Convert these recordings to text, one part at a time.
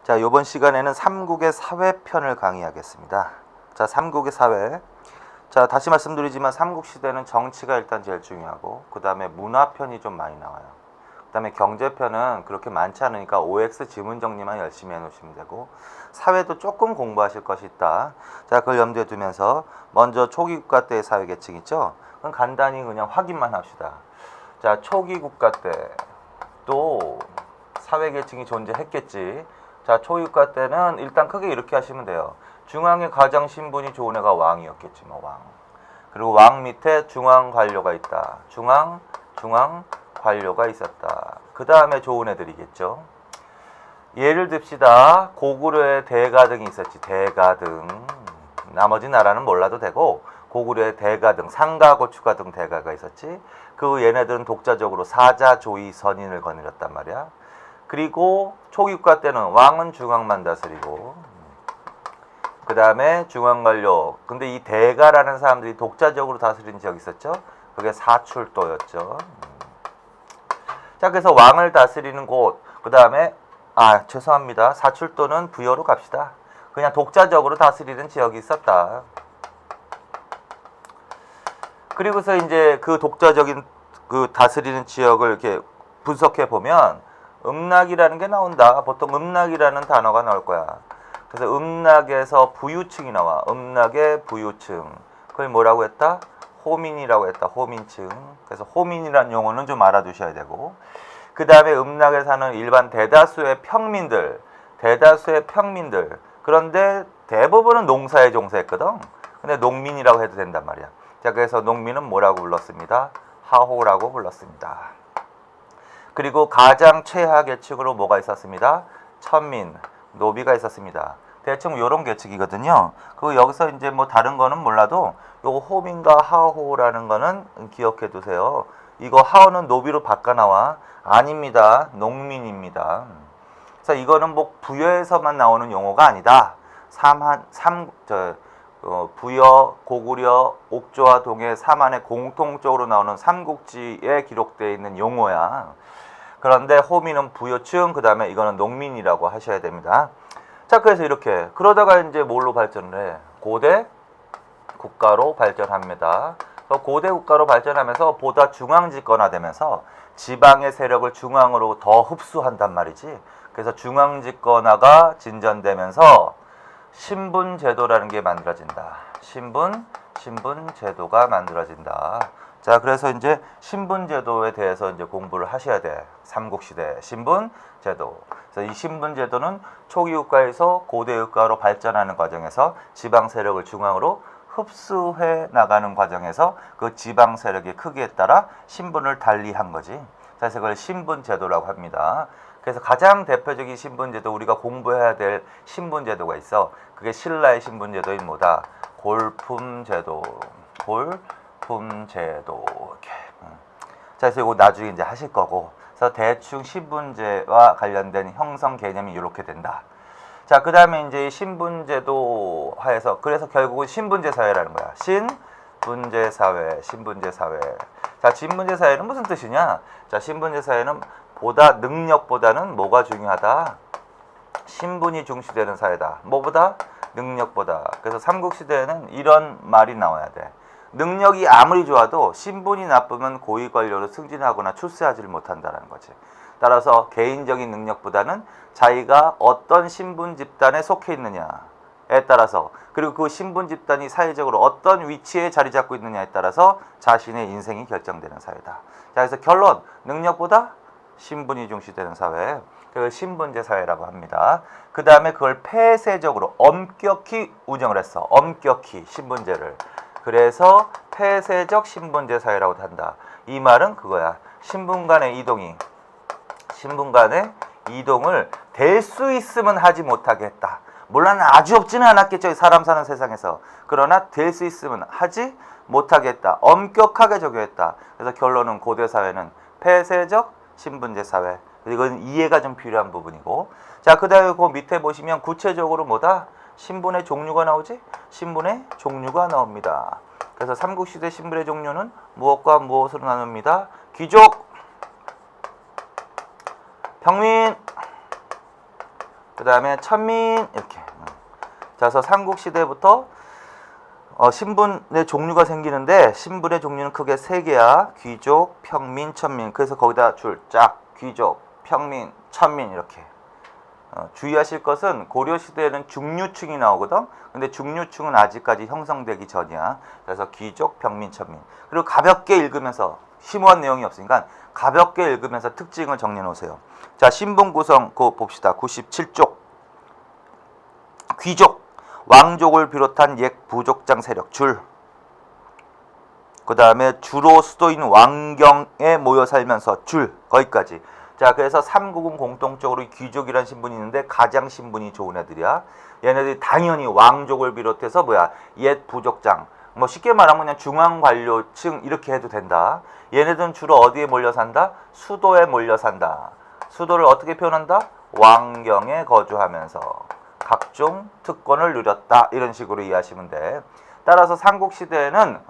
자, 이번 시간에는 삼국의 사회편을 강의하겠습니다. 자, 삼국의 사회. 자, 다시 말씀드리지만 삼국시대는 정치가 일단 제일 중요하고 그 다음에 문화편이 좀 많이 나와요. 그 다음에 경제편은 그렇게 많지 않으니까 OX 지문 정리만 열심히 해놓으시면 되고 사회도 조금 공부하실 것이 있다. 자, 그걸 염두에 두면서 먼저 초기 국가 때의 사회 계층 있죠? 그럼 간단히 그냥 확인만 합시다. 자, 초기 국가 때 또 사회 계층이 존재했겠지. 자, 초유가 때는 일단 크게 이렇게 하시면 돼요. 중앙에 가장 신분이 좋은 애가 왕이었겠지, 뭐 왕. 그리고 왕 밑에 중앙 관료가 있다. 중앙 관료가 있었다. 그 다음에 좋은 애들이겠죠. 예를 듭시다. 고구려에 대가등이 있었지. 대가등. 나머지 나라는 몰라도 되고 고구려에 대가등, 상가고 추가등 대가가 있었지. 그 얘네들은 독자적으로 사자, 조이, 선인을 거느렸단 말이야. 그리고 초기국가 때는 왕은 중앙만 다스리고 그 다음에 중앙관료. 근데 이 대가라는 사람들이 독자적으로 다스리는 지역이 있었죠. 그게 사출도였죠. 자, 그래서 왕을 다스리는 곳. 그 다음에 죄송합니다. 사출도는 부여로 갑시다. 그냥 독자적으로 다스리는 지역이 있었다. 그리고서 이제 그 독자적인 그 다스리는 지역을 이렇게 분석해 보면 음락이라는 게 나온다. 보통 음락이라는 단어가 나올 거야. 그래서 음락에서 부유층이 나와. 음락의 부유층. 그걸 뭐라고 했다? 호민이라고 했다. 호민층. 그래서 호민이라는 용어는 좀 알아두셔야 되고. 그 다음에 음락에 사는 일반 대다수의 평민들. 그런데 대부분은 농사에 종사했거든. 근데 농민이라고 해도 된단 말이야. 자, 그래서 농민은 뭐라고 불렀습니다? 하호라고 불렀습니다. 그리고 가장 최하 계층으로 뭐가 있었습니다? 천민, 노비가 있었습니다. 대충 요런 계층이거든요. 그 여기서 이제 뭐 다른 거는 몰라도 요 호민과 하호라는 거는 기억해 두세요. 이거 하호는 노비로 바꿔 나와. 아닙니다. 농민입니다. 그래서 이거는 뭐 부여에서만 나오는 용어가 아니다. 부여, 고구려, 옥조와 동해, 삼한에 공통적으로 나오는 삼국지에 기록되어 있는 용어야. 그런데 호민은 부여층, 그 다음에 이거는 농민이라고 하셔야 됩니다. 자, 그래서 이렇게 그러다가 이제 뭘로 발전을 해? 고대 국가로 발전합니다. 고대 국가로 발전하면서 보다 중앙 집권화되면서 지방의 세력을 중앙으로 더 흡수한단 말이지. 그래서 중앙 집권화가 진전되면서 신분제도라는 게 만들어진다. 신분제도가 만들어진다. 자, 그래서 이제 신분제도에 대해서 이제 공부를 하셔야 돼. 삼국시대 신분제도. 그래서 이 신분제도는 초기 국가에서 고대 국가로 발전하는 과정에서 지방 세력을 중앙으로 흡수해 나가는 과정에서 그 지방 세력의 크기에 따라 신분을 달리한 거지. 그래서 그걸 신분제도라고 합니다. 그래서 가장 대표적인 신분제도, 우리가 공부해야 될 신분제도가 있어. 그게 신라의 신분제도인 뭐다? 골품제도. 이렇게. 자, 그래서 이거 나중에 이제 하실 거고. 그래서 대충 신분제와 관련된 형성 개념이 이렇게 된다. 자, 그 다음에 이제 신분제도 하에서, 그래서 결국은 신분제 사회라는 거야. 신분제 사회. 자, 신분제 사회는 무슨 뜻이냐? 자, 신분제 사회는 능력보다는 뭐가 중요하다? 신분이 중시되는 사회다. 뭐보다? 능력보다. 그래서 삼국시대에는 이런 말이 나와야 돼. 능력이 아무리 좋아도 신분이 나쁘면 고위 관료로 승진하거나 출세하지를 못한다는 거지. 따라서 개인적인 능력보다는 자기가 어떤 신분 집단에 속해 있느냐에 따라서, 그리고 그 신분 집단이 사회적으로 어떤 위치에 자리 잡고 있느냐에 따라서 자신의 인생이 결정되는 사회다. 자, 그래서 결론, 능력보다 신분이 중시되는 사회, 그걸 신분제 사회라고 합니다. 그 다음에 그걸 폐쇄적으로 엄격히 운영을 했어. 엄격히 신분제를. 그래서 폐쇄적 신분제 사회라고 한다. 이 말은 그거야. 신분 간의 이동을 될 수 있으면 하지 못하게 했다. 물론 아주 없지는 않았겠죠. 사람 사는 세상에서. 그러나 될 수 있으면 하지 못하게 했다. 엄격하게 적용했다. 그래서 결론은 고대 사회는 폐쇄적 신분제 사회. 이건 이해가 좀 필요한 부분이고. 자, 그 다음에 그 밑에 보시면 구체적으로 뭐다? 신분의 종류가 나오지? 신분의 종류가 나옵니다. 그래서 삼국시대 신분의 종류는 무엇과 무엇으로 나눕니다? 귀족, 평민, 그 다음에 천민 이렇게. 자, 그래서 삼국시대부터 신분의 종류가 생기는데 신분의 종류는 크게 세 개야. 귀족, 평민, 천민. 그래서 거기다 줄 짝, 귀족, 평민, 천민 이렇게. 주의하실 것은 고려시대에는 중류층이 나오거든. 근데 중류층은 아직까지 형성되기 전이야. 그래서 귀족, 평민, 천민. 그리고 가볍게 읽으면서 심오한 내용이 없으니까 가볍게 읽으면서 특징을 정리해 놓으세요. 자, 신분 구성 그거 봅시다. 97쪽. 귀족, 왕족을 비롯한 옛 부족장 세력 줄. 그 다음에 주로 수도인 왕경에 모여 살면서 줄. 거기까지. 자, 그래서 삼국은 공통적으로 귀족이라는 신분이 있는데 가장 신분이 좋은 애들이야. 얘네들이 당연히 왕족을 비롯해서 옛 부족장. 뭐 쉽게 말하면 그냥 중앙관료층 이렇게 해도 된다. 얘네들은 주로 어디에 몰려 산다? 수도에 몰려 산다. 수도를 어떻게 표현한다? 왕경에 거주하면서 각종 특권을 누렸다. 이런 식으로 이해하시면 돼. 따라서 삼국시대에는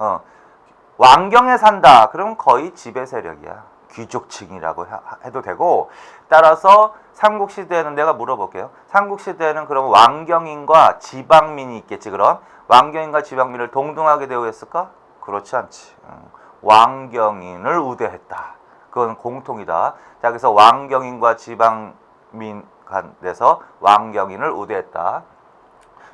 왕경에 산다. 그러면 거의 지배 세력이야. 귀족층이라고 해도 되고, 따라서 삼국시대에는 내가 물어볼게요. 삼국시대에는 그럼 왕경인과 지방민이 있겠지. 그럼 왕경인과 지방민을 동등하게 대우했을까? 그렇지 않지. 왕경인을 우대했다. 그건 공통이다. 자, 그래서 왕경인과 지방민 간에서 왕경인을 우대했다.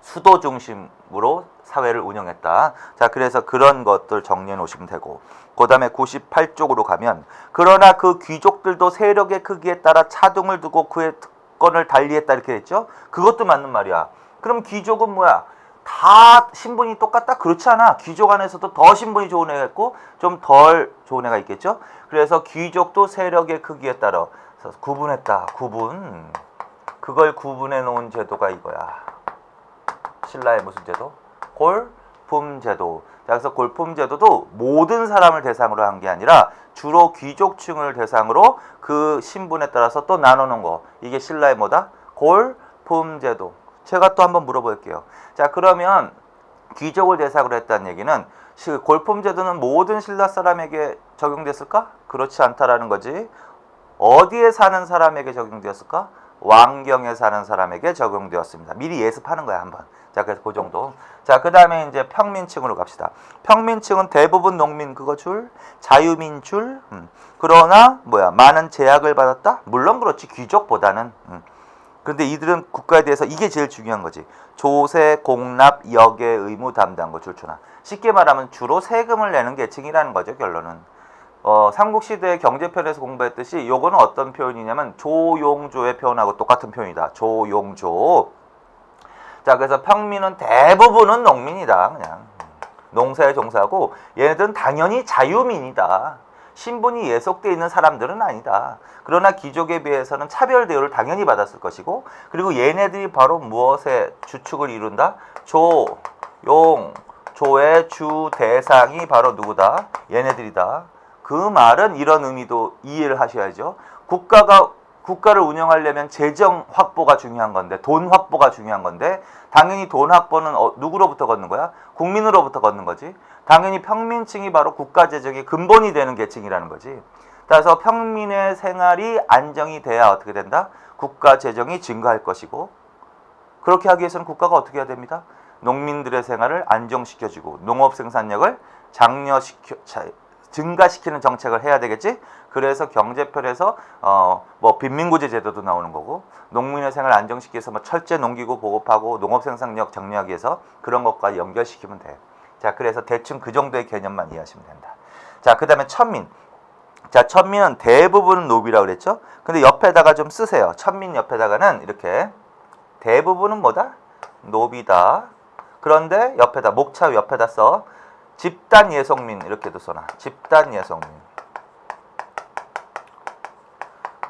수도 중심으로 사회를 운영했다. 자, 그래서 그런 것들 정리해 놓으시면 되고, 그 다음에 98쪽으로 가면 그러나 그 귀족들도 세력의 크기에 따라 차등을 두고 그의 특권을 달리했다 이렇게 했죠. 그것도 맞는 말이야. 그럼 귀족은 뭐야? 다 신분이 똑같다? 그렇지 않아. 귀족 안에서도 더 신분이 좋은 애가 있고 좀 덜 좋은 애가 있겠죠. 그래서 귀족도 세력의 크기에 따라 구분했다. 구분. 그걸 구분해 놓은 제도가 이거야. 신라의 무슨 제도? 골품제도. 자, 그래서 골품제도도 모든 사람을 대상으로 한 게 아니라 주로 귀족층을 대상으로 그 신분에 따라서 또 나누는 거. 이게 신라의 뭐다? 골품제도. 제가 또 한번 물어볼게요. 자, 그러면 귀족을 대상으로 했다는 얘기는 골품제도는 모든 신라 사람에게 적용됐을까? 그렇지 않다라는 거지. 어디에 사는 사람에게 적용되었을까? 왕경에 사는 사람에게 적용되었습니다. 미리 예습하는 거야, 한번. 자, 그래서 그 정도. 자, 그 다음에 이제 평민층으로 갑시다. 평민층은 대부분 농민 그거 줄, 자유민 줄. 그러나 많은 제약을 받았다? 물론 그렇지, 귀족보다는. 근데 이들은 국가에 대해서 이게 제일 중요한 거지. 조세, 공납, 역의 의무 담당과 줄초나. 쉽게 말하면 주로 세금을 내는 계층이라는 거죠, 결론은. 삼국시대 경제편에서 공부했듯이 요거는 어떤 표현이냐면 조용조의 표현하고 똑같은 표현이다. 조용조. 자, 그래서 평민은 대부분은 농민이다. 그냥 농사에 종사하고, 얘네들은 당연히 자유민이다. 신분이 예속되어 있는 사람들은 아니다. 그러나 귀족에 비해서는 차별 대우를 당연히 받았을 것이고, 그리고 얘네들이 바로 무엇의 주축을 이룬다? 조의 주 대상이 바로 누구다? 얘네들이다. 그 말은 이런 의미도 이해를 하셔야죠. 국가를 운영하려면 재정 확보가 중요한 건데, 돈 확보가 중요한 건데, 당연히 돈 확보는 누구로부터 걷는 거야? 국민으로부터 걷는 거지. 당연히 평민층이 바로 국가 재정의 근본이 되는 계층이라는 거지. 따라서 평민의 생활이 안정이 돼야 어떻게 된다? 국가 재정이 증가할 것이고, 그렇게 하기 위해서는 국가가 어떻게 해야 됩니다? 농민들의 생활을 안정시켜주고 농업 생산력을 증가시키는 정책을 해야 되겠지. 그래서 경제편에서 빈민구제 제도도 나오는 거고, 농민의 생활 안정시키기 위해서 철제 농기구 보급하고 농업 생산력 정리하기 위해서 그런 것과 연결시키면 돼. 자, 그래서 대충 그 정도의 개념만 이해하시면 된다. 자, 그 다음에 천민. 자, 천민은 대부분은 노비라고 그랬죠. 근데 옆에다가 좀 쓰세요. 천민 옆에다가는 이렇게 대부분은 뭐다? 노비다. 그런데 옆에다 목차 옆에다 써. 집단 예속민 이렇게도 써놔. 집단 예속민.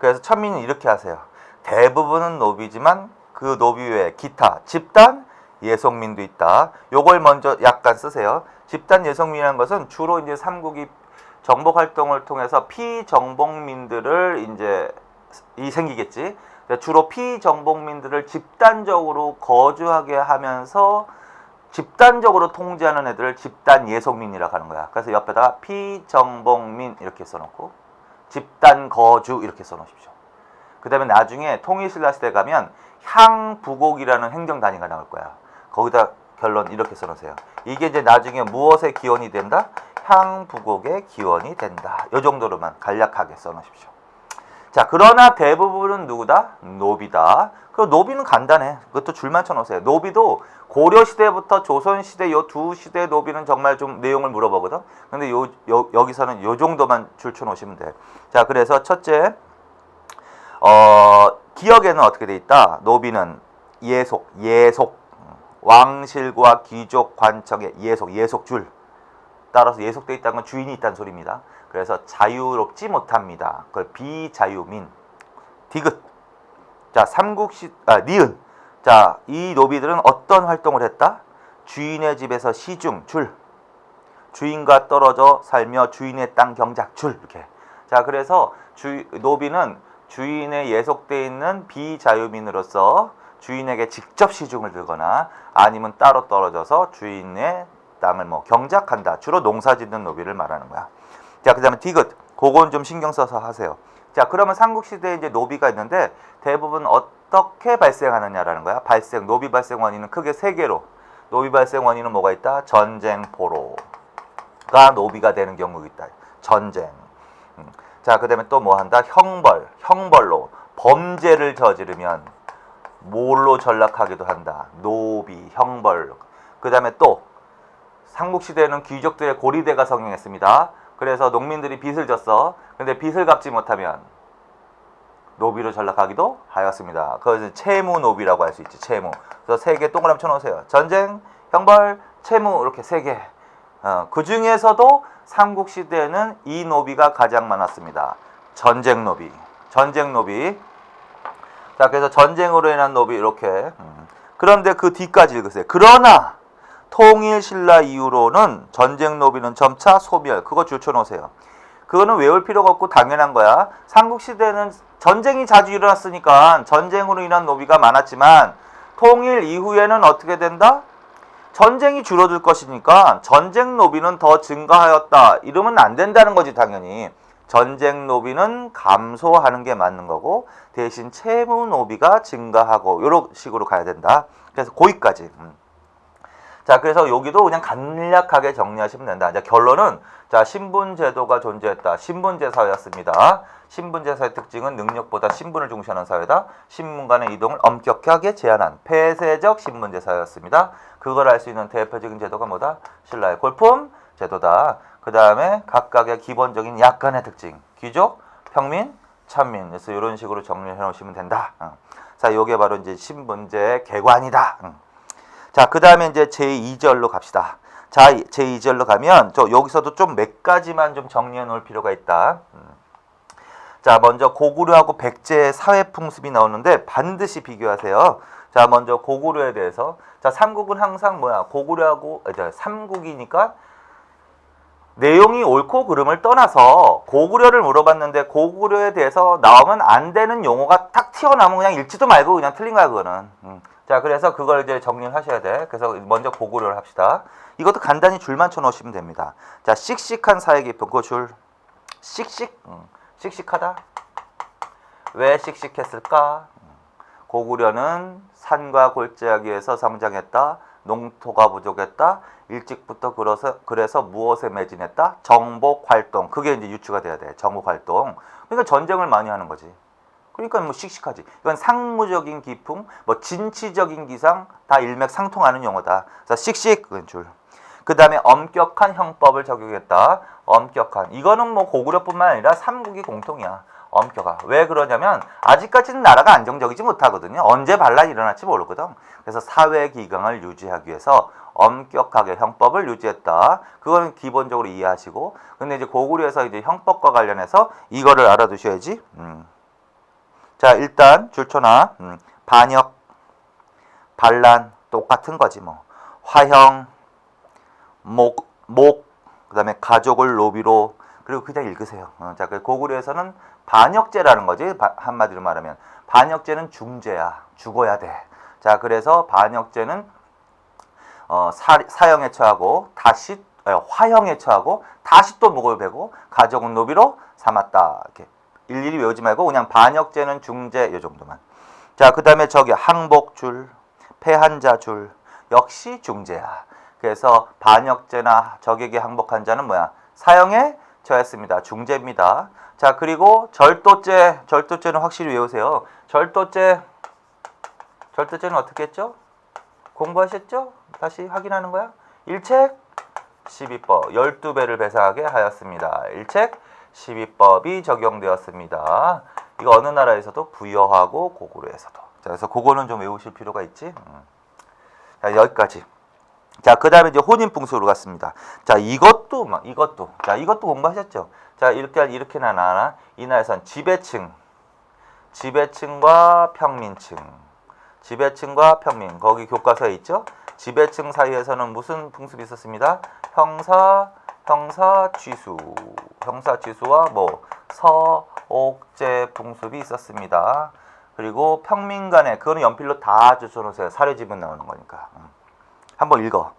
그래서 천민은 이렇게 하세요. 대부분은 노비지만 그 노비 외에 기타 집단 예속민도 있다. 요걸 먼저 약간 쓰세요. 집단 예속민이라는 것은 주로 이제 삼국이 정복 활동을 통해서 피정복민들을 이제 생기겠지. 주로 피정복민들을 집단적으로 거주하게 하면서 집단적으로 통제하는 애들을 집단 예속민이라고 하는 거야. 그래서 옆에다가 피정복민 이렇게 써놓고 집단 거주 이렇게 써놓으십시오. 그 다음에 나중에 통일신라 시대 가면 향부곡이라는 행정단위가 나올 거야. 거기다 결론 이렇게 써놓으세요. 이게 이제 나중에 무엇의 기원이 된다? 향부곡의 기원이 된다. 이 정도로만 간략하게 써놓으십시오. 자, 그러나 대부분은 누구다? 노비다. 그 노비는 간단해. 그것도 줄만 쳐놓으세요. 노비도 고려시대부터 조선시대 요 두 시대 노비는 정말 좀 내용을 물어보거든. 근데 여기서는 요 정도만 줄 쳐놓으시면 돼. 자, 그래서 첫째, 기억에는 어떻게 돼 있다? 노비는 예속, 왕실과 귀족 관청의 예속줄. 따라서 예속돼 있다는 건 주인이 있다는 소리입니다. 그래서 자유롭지 못합니다. 그걸 비자유민. 디귿. 자, 니은. 자, 이 노비들은 어떤 활동을 했다? 주인의 집에서 시중, 주인과 떨어져 살며 주인의 땅 경작, 이렇게. 자, 그래서 노비는 주인의 예속돼 있는 비자유민으로서 주인에게 직접 시중을 들거나 아니면 따로 떨어져서 주인의 땅을 경작한다. 주로 농사 짓는 노비를 말하는 거야. 자, 그 다음에 디귿. 그건 좀 신경 써서 하세요. 자, 그러면 삼국시대에 이제 노비가 있는데 대부분 어떻게 발생하느냐라는 거야. 노비 발생 원인은 크게 세 개로. 노비 발생 원인은 뭐가 있다? 전쟁, 포로가 노비가 되는 경우가 있다. 전쟁. 자, 그 다음에 또 뭐 한다? 형벌로. 범죄를 저지르면 뭘로 전락하기도 한다. 노비, 형벌. 그 다음에 또 삼국시대에는 귀족들의 고리대가 성행했습니다. 그래서 농민들이 빚을 졌어. 근데 빚을 갚지 못하면 노비로 전락하기도 하였습니다. 그것은 채무노비라고 할 수 있지. 채무. 그래서 세 개 동그라미 쳐놓으세요. 전쟁, 형벌, 채무 이렇게 세 개. 그 중에서도 삼국시대에는 이 노비가 가장 많았습니다. 전쟁 노비. 자, 그래서 전쟁으로 인한 노비 이렇게. 그런데 그 뒤까지 읽으세요. 그러나 통일신라 이후로는 전쟁 노비는 점차 소멸. 그거 줄쳐놓으세요. 그거는 외울 필요가 없고 당연한 거야. 삼국시대는 전쟁이 자주 일어났으니까 전쟁으로 인한 노비가 많았지만 통일 이후에는 어떻게 된다? 전쟁이 줄어들 것이니까 전쟁 노비는 더 증가하였다. 이러면 안 된다는 거지 당연히. 전쟁 노비는 감소하는 게 맞는 거고 대신 채무 노비가 증가하고 이런 식으로 가야 된다. 그래서 거기까지. 자, 그래서 여기도 그냥 간략하게 정리하시면 된다. 이제 결론은 자, 신분제도가 존재했다. 신분제 사회였습니다. 신분제 사회 특징은 능력보다 신분을 중시하는 사회다. 신분 간의 이동을 엄격하게 제한한 폐쇄적 신분제 사회였습니다. 그걸 알 수 있는 대표적인 제도가 뭐다? 신라의 골품 제도다. 그 다음에 각각의 기본적인 약간의 특징. 귀족, 평민, 천민. 그래서 이런 식으로 정리해 놓으시면 된다. 자, 요게 바로 이제 신분제의 개관이다. 자, 그 다음에 이제 제2절로 갑시다. 자, 제2절로 가면 여기서도 좀 몇 가지만 좀 정리해 놓을 필요가 있다. 자, 먼저 고구려하고 백제의 사회풍습이 나오는데 반드시 비교하세요. 자, 먼저 고구려에 대해서. 자, 삼국은 항상 삼국이니까 내용이 옳고 그름을 떠나서 고구려를 물어봤는데 고구려에 대해서 나오면 안 되는 용어가 탁 튀어나오면 그냥 읽지도 말고 그냥 틀린 거야, 그거는. 자, 그래서 그걸 이제 정리를 하셔야 돼. 그래서 먼저 고구려를 합시다. 이것도 간단히 줄만 쳐놓으시면 됩니다. 자, 씩씩한 사회 깊은 그 줄. 씩씩하다. 왜 씩씩했을까? 고구려는 산과 골짜기에서 위해서 성장했다. 농토가 부족했다. 일찍부터 그래서 무엇에 매진했다? 정복 활동. 그게 이제 유추가 돼야 돼. 정복 활동. 그러니까 전쟁을 많이 하는 거지. 그러니까 뭐 씩씩하지. 이건 상무적인 기풍, 진취적인 기상 다 일맥상통하는 용어다. 자, 씩씩 그건 줄. 그 다음에 엄격한 형법을 적용했다. 엄격한. 이거는 고구려뿐만 아니라 삼국이 공통이야. 엄격하. 왜 그러냐면 아직까지는 나라가 안정적이지 못하거든요. 언제 반란이 일어날지 모르거든. 그래서 사회 기강을 유지하기 위해서 엄격하게 형법을 유지했다. 그거는 기본적으로 이해하시고. 근데 이제 고구려에서 이제 형법과 관련해서 이거를 알아두셔야지. 자, 일단 줄초나 반역, 반란 똑같은 거지 뭐. 화형, 그 다음에 가족을 노비로. 그리고 그냥 읽으세요. 자, 고구려에서는 반역죄라는 거지. 한마디로 말하면 반역죄는 중죄야. 죽어야 돼. 자, 그래서 반역죄는 사형에 처하고 다시 화형에 처하고 다시 또 목을 베고 가족은 노비로 삼았다. 이렇게 일일이 외우지 말고 그냥 반역죄는 중죄 요 정도만. 자, 그 다음에 저기 항복줄, 패한자줄 역시 중죄야. 그래서 반역죄나 적에게 항복한 자는 뭐야? 사형에 처했습니다. 중죄입니다. 자, 그리고 절도죄, 절도죄는 확실히 외우세요. 절도죄는 어떻게 했죠? 공부하셨죠? 다시 확인하는 거야. 일책 12법 12배를 배상하게 하였습니다. 일책 12법이 적용되었습니다. 이거 어느 나라에서도 부여하고 고구려에서도. 자, 그래서 그거는 좀 외우실 필요가 있지. 자, 여기까지. 자, 그 다음에 이제 혼인풍수로 갔습니다. 자, 이것도 공부하셨죠? 자, 이렇게 나나 이 나라에선 지배층과 평민층. 지배층과 평민. 거기 교과서에 있죠? 지배층 사이에서는 무슨 풍습이 있었습니다? 형사취수와 뭐 서옥제 풍습이 있었습니다. 그리고 평민 간에 그거는 연필로 다 쫓아놓으세요. 사례지문 나오는 거니까. 한번 읽어.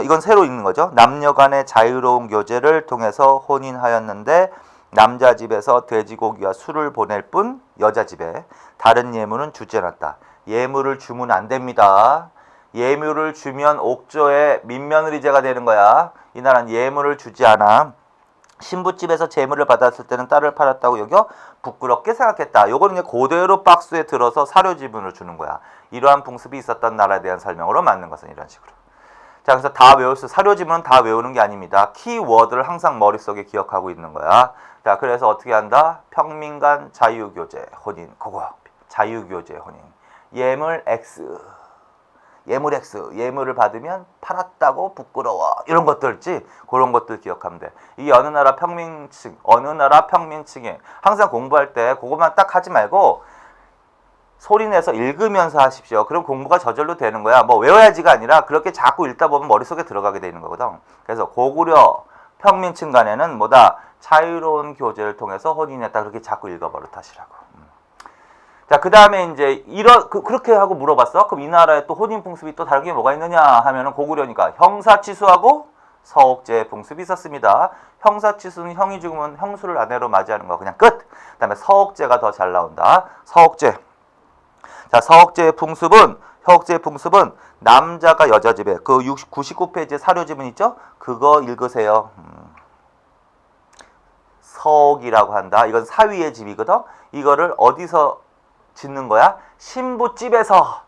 이건 새로 읽는 거죠. 남녀 간의 자유로운 교제를 통해서 혼인하였는데 남자 집에서 돼지고기와 술을 보낼 뿐 여자 집에 다른 예물은 주지 않았다. 예물을 주면 안 됩니다. 예물을 주면 옥조의 민며느리죄가 되는 거야. 이 나라는 예물을 주지 않아. 신부집에서 재물을 받았을 때는 딸을 팔았다고 여겨 부끄럽게 생각했다. 요거는 그냥 그대로 박스에 들어서 사료 지분을 주는 거야. 이러한 풍습이 있었던 나라에 대한 설명으로 맞는 것은 이런 식으로. 자, 그래서 다 외울 수, 사료 지분은 다 외우는 게 아닙니다. 키워드를 항상 머릿속에 기억하고 있는 거야. 자, 그래서 어떻게 한다? 평민간 자유교제 혼인, 그거. 자유교제 혼인. 예물 X. 예물을 받으면 팔았다고 부끄러워. 이런 것들지. 그런 것들 기억하면 돼. 이 어느 나라 평민층에 항상 공부할 때 그것만 딱 하지 말고 소리 내서 읽으면서 하십시오. 그럼 공부가 저절로 되는 거야. 뭐 외워야지가 아니라 그렇게 자꾸 읽다 보면 머릿속에 들어가게 되는 거거든. 그래서 고구려 평민층 간에는 뭐다? 자유로운 교제를 통해서 혼인했다. 그렇게 자꾸 읽어버릇 하시라고. 자, 그 다음에 이제 그렇게 하고 물어봤어. 그럼 이 나라에 또 혼인 풍습이 또 다른 게 뭐가 있느냐 하면은 고구려니까 형사취수하고 서옥제 풍습이 있었습니다. 형사취수는 형이 죽으면 형수를 아내로 맞이하는 거 그냥 끝. 그 다음에 서옥제가 더 잘 나온다. 서옥제. 자, 서옥제의 풍습은 남자가 여자 집에 그 99페이지에 사료 지문 있죠? 그거 읽으세요. 서옥이라고 한다. 이건 사위의 집이거든. 이거를 어디서 짓는 거야? 신부집에서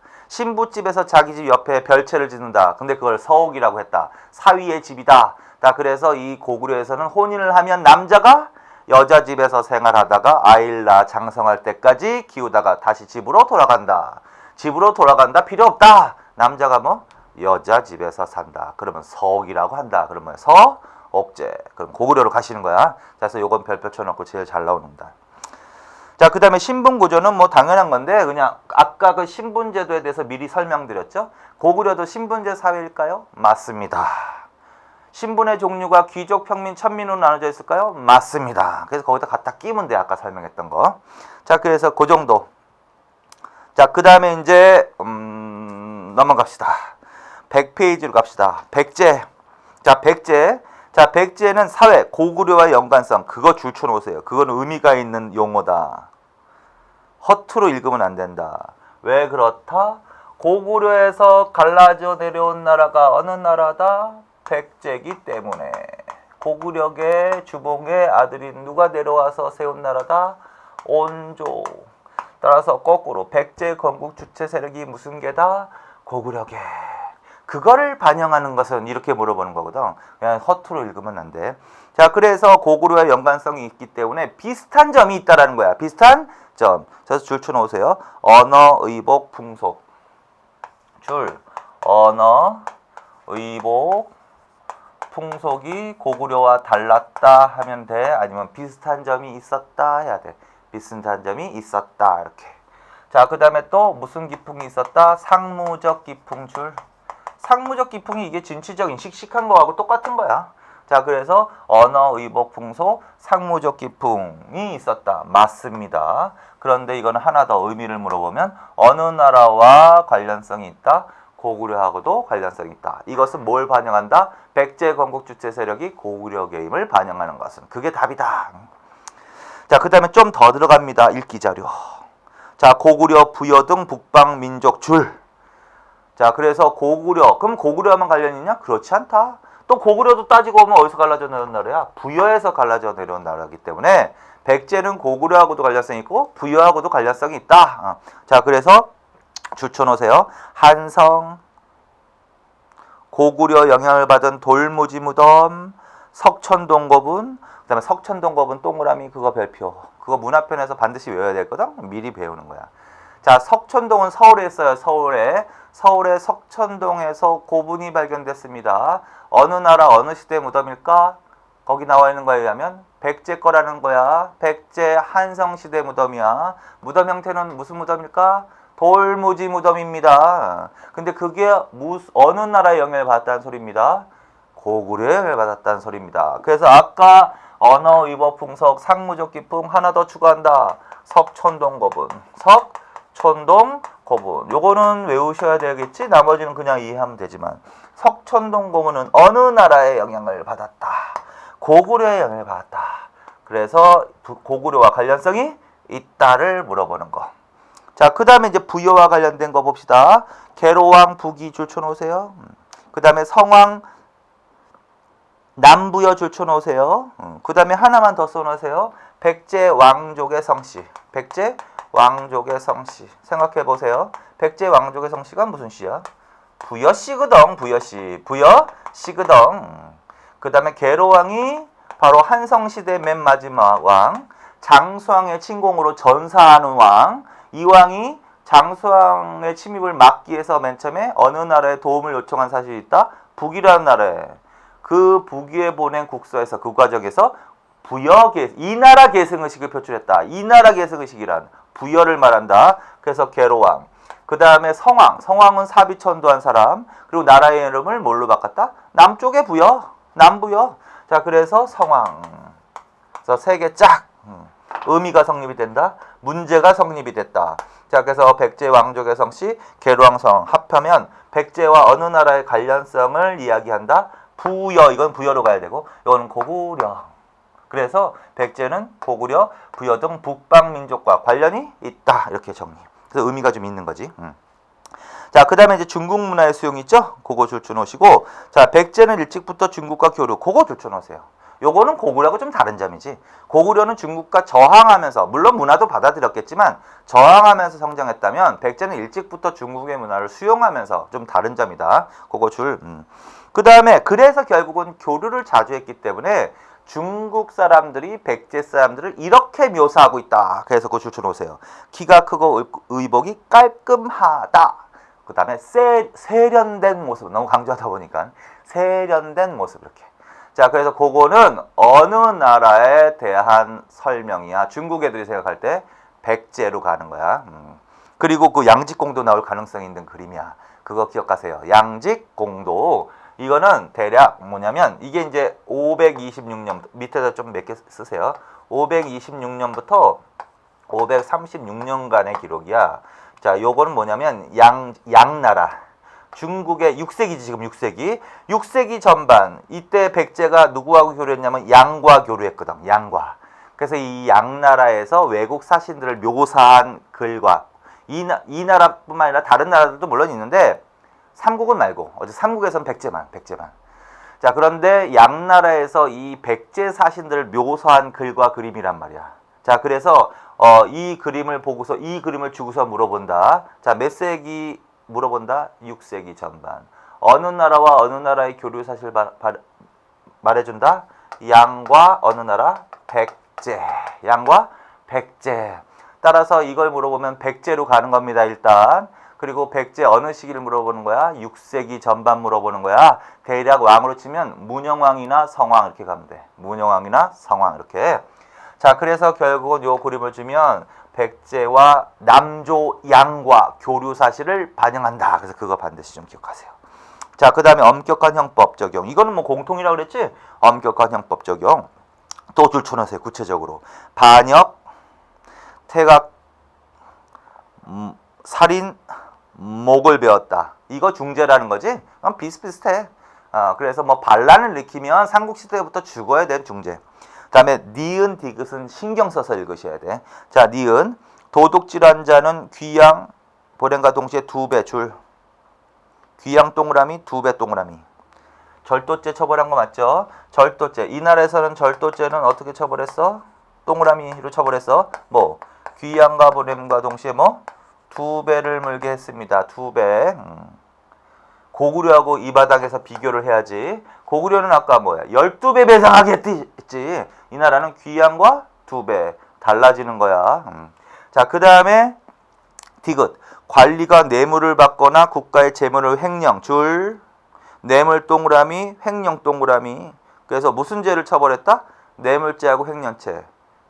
자기 집 옆에 별채를 짓는다. 근데 그걸 서옥이라고 했다. 사위의 집이다. 그래서 이 고구려에서는 혼인을 하면 남자가 여자 집에서 생활하다가 아이를 낳아 장성할 때까지 키우다가 다시 집으로 돌아간다. 필요 없다. 남자가 뭐 여자 집에서 산다. 그러면 서옥이라고 한다. 그러면 서옥제. 그럼 고구려로 가시는 거야. 그래서 요건 별표 쳐놓고 제일 잘 나오는다. 자, 그 다음에 신분구조는 뭐 당연한 건데 그냥 아까 그 신분제도에 대해서 미리 설명드렸죠. 고구려도 신분제 사회일까요? 맞습니다. 신분의 종류가 귀족, 평민, 천민으로 나눠져 있을까요? 맞습니다. 그래서 거기다 갖다 끼면 돼. 아까 설명했던 거. 자, 그래서 그 정도. 자, 그 다음에 이제 넘어갑시다. 100페이지로 갑시다. 백제. 자, 백제는 사회, 고구려와의 연관성. 그거 줄쳐 놓으세요. 그건 의미가 있는 용어다. 허투루 읽으면 안 된다. 왜 그렇다? 고구려에서 갈라져 내려온 나라가 어느 나라다? 백제이기 때문에. 고구려계 주봉의 아들인 누가 내려와서 세운 나라다? 온조. 따라서 거꾸로 백제 건국 주체 세력이 무슨 계다? 고구려계. 그거를 반영하는 것은 이렇게 물어보는 거거든. 그냥 허투루 읽으면 안 돼. 자, 그래서 고구려와 연관성이 있기 때문에 비슷한 점이 있다라는 거야. 비슷한 점. 그래서 줄 쳐놓으세요. 언어, 의복, 풍속. 언어, 의복, 풍속이 고구려와 달랐다 하면 돼. 아니면 비슷한 점이 있었다 해야 돼. 비슷한 점이 있었다 이렇게. 자, 그 다음에 또 무슨 기풍이 있었다? 상무적 기풍줄. 상무적 기풍이 이게 진취적인 씩씩한 거하고 똑같은 거야. 자, 그래서 언어, 의복, 풍속, 상무적 기풍이 있었다. 맞습니다. 그런데 이거는 하나 더 의미를 물어보면 어느 나라와 관련성이 있다? 고구려하고도 관련성이 있다. 이것은 뭘 반영한다? 백제 건국 주체 세력이 고구려계임을 반영하는 것은. 그게 답이다. 자, 그 다음에 좀 더 들어갑니다. 읽기 자료. 자, 고구려, 부여 등 북방 민족 줄. 자, 그래서 고구려. 그럼 고구려만 관련이 있냐? 그렇지 않다. 또 고구려도 따지고 보면 어디서 갈라져 내려온 나라야? 부여에서 갈라져 내려온 나라이기 때문에 백제는 고구려하고도 관련성이 있고 부여하고도 관련성이 있다. 자, 그래서 줄쳐놓으세요. 한성, 고구려 영향을 받은 돌무지 무덤, 석천동거분, 그 다음에 석천동거분 동그라미 그거 별표. 그거 문화편에서 반드시 외워야 되거든. 미리 배우는 거야. 자, 석천동은 서울에 있어요. 서울에 석천동에서 고분이 발견됐습니다. 어느 나라 어느 시대 무덤일까? 거기 나와 있는 거에 의하면 백제 거라는 거야. 백제 한성시대 무덤이야. 무덤 형태는 무슨 무덤일까? 돌무지 무덤입니다. 근데 그게 어느 나라의 영향을 받았다는 소리입니다. 고구려의 영향을 받았다는 소리입니다. 그래서 아까 언어, 위법, 풍속, 상무적 기품 하나 더 추가한다. 석천동거분. 석천동거분. 요거는 외우셔야 되겠지? 나머지는 그냥 이해하면 되지만 석천동거분은 어느 나라의 영향을 받았다. 고구려의 영향을 받았다. 그래서 고구려와 관련성이 있다를 물어보는 거. 자, 그 다음에 이제 부여와 관련된 거 봅시다. 계로왕 부기 줄쳐놓으세요. 그 다음에 성왕 남부여 줄쳐놓으세요. 그 다음에 하나만 더 써놓으세요. 백제 왕족의 성씨. 백제 왕족의 성씨. 생각해보세요. 백제 왕족의 성씨가 무슨 씨야? 부여씨거든. 부여씨. 부여씨거든. 그 다음에 계로왕이 바로 한성시대 맨 마지막 왕. 장수왕의 침공으로 전사하는 왕. 이 왕이 장수왕의 침입을 막기 위해서 맨 처음에 어느 나라에 도움을 요청한 사실이 있다? 북이라는 나라에. 그 북위에 보낸 국서에서 그 과정에서 이 나라 계승의식을 표출했다. 이 나라 계승의식이란 부여를 말한다. 그래서 계로왕. 그 다음에 성왕. 성왕은 사비천도한 사람. 그리고 나라의 이름을 뭘로 바꿨다? 남쪽의 부여. 남부여. 자, 그래서 성왕. 그래서 세 개 짝. 의미가 성립이 된다. 문제가 성립이 됐다. 자, 그래서 백제 왕족의 성씨, 계로왕성 합하면 백제와 어느 나라의 관련성을 이야기한다. 부여. 이건 부여로 가야 되고, 이거는 고구려. 그래서 백제는 고구려, 부여 등 북방 민족과 관련이 있다. 이렇게 정리. 그래서 의미가 좀 있는 거지. 자, 그 다음에 이제 중국 문화의 수용이 있죠? 그거 줄쳐놓으시고, 자, 백제는 일찍부터 중국과 교류. 그거 줄쳐놓으세요. 요거는 고구려하고 좀 다른 점이지. 고구려는 중국과 저항하면서, 물론 문화도 받아들였겠지만 저항하면서 성장했다면 백제는 일찍부터 중국의 문화를 수용하면서 좀 다른 점이다. 그거 줄. 그 다음에 그래서 결국은 교류를 자주 했기 때문에 중국 사람들이 백제 사람들을 이렇게 묘사하고 있다. 그래서 그거 줄쳐놓으세요. 키가 크고 의복이 깔끔하다. 그 다음에 세련된 모습. 너무 강조하다 보니까 세련된 모습 이렇게. 자, 그래서 그거는 어느 나라에 대한 설명이야. 중국 애들이 생각할 때 백제로 가는 거야. 그리고 그 양직공도 나올 가능성이 있는 그림이야. 그거 기억하세요. 양직공도. 이거는 대략 뭐냐면 이게 이제 526년 밑에다 좀 몇 개 쓰세요. 526년부터 536년간의 기록이야. 자, 요거는 뭐냐면 양나라. 중국의 6세기지 지금 6세기. 6세기 전반 이때 백제가 누구하고 교류했냐면 양과 교류했거든. 양과. 그래서 이 양나라에서 외국 사신들을 묘사한 글과 이 나라뿐만 아니라 다른 나라들도 물론 있는데 삼국은 말고 어제 삼국에서는 백제만. 자, 그런데 양나라에서 이 백제 사신들을 묘사한 글과 그림이란 말이야. 자, 그래서 이 그림을 보고서 이 그림을 주고서 물어본다. 자, 몇 세기 물어본다? 6세기 전반. 어느 나라와 어느 나라의 교류 사실 말해준다? 양과 어느 나라? 백제. 양과 백제. 따라서 이걸 물어보면 백제로 가는 겁니다. 일단. 그리고 백제 어느 시기를 물어보는 거야? 6세기 전반 물어보는 거야. 대략 왕으로 치면 문영왕이나 성왕 이렇게 가면 돼. 문영왕이나 성왕 이렇게. 자, 그래서 결국은 요 그림을 주면 백제와 남조 양과 교류 사실을 반영한다. 그래서 그거 반드시 좀 기억하세요. 자, 그 다음에 엄격한 형법 적용. 이거는 뭐 공통이라고 그랬지? 엄격한 형법 적용. 또 줄쳐놓으세요. 구체적으로. 반역, 태각, 살인, 목을 베었다. 이거 중죄라는 거지? 비슷비슷해. 그래서 뭐 반란을 일으키면 삼국시대부터 죽어야 된 중죄. 다음에 니은 디귿은 신경 써서 읽으셔야 돼. 자, 니은 도둑질환자는 귀양 보냄과 동시에 2배 줄. 귀양 동그라미 2배 동그라미. 절도죄 처벌한 거 맞죠? 절도죄. 이 나라에서는 절도죄는 어떻게 처벌했어? 동그라미로 처벌했어. 뭐 귀양과 보냄과 동시에 뭐 2배를 물게 했습니다. 2배. 고구려하고 이 바닥에서 비교를 해야지. 고구려는 아까 뭐야? 12배 배상하겠지. 이 나라는 귀양과 2배 달라지는 거야. 자, 그 다음에 디귿. 관리가 뇌물을 받거나 국가의 재물을 횡령. 줄. 뇌물 동그라미, 횡령 동그라미. 그래서 무슨 죄를 처벌했다? 뇌물죄하고 횡령죄.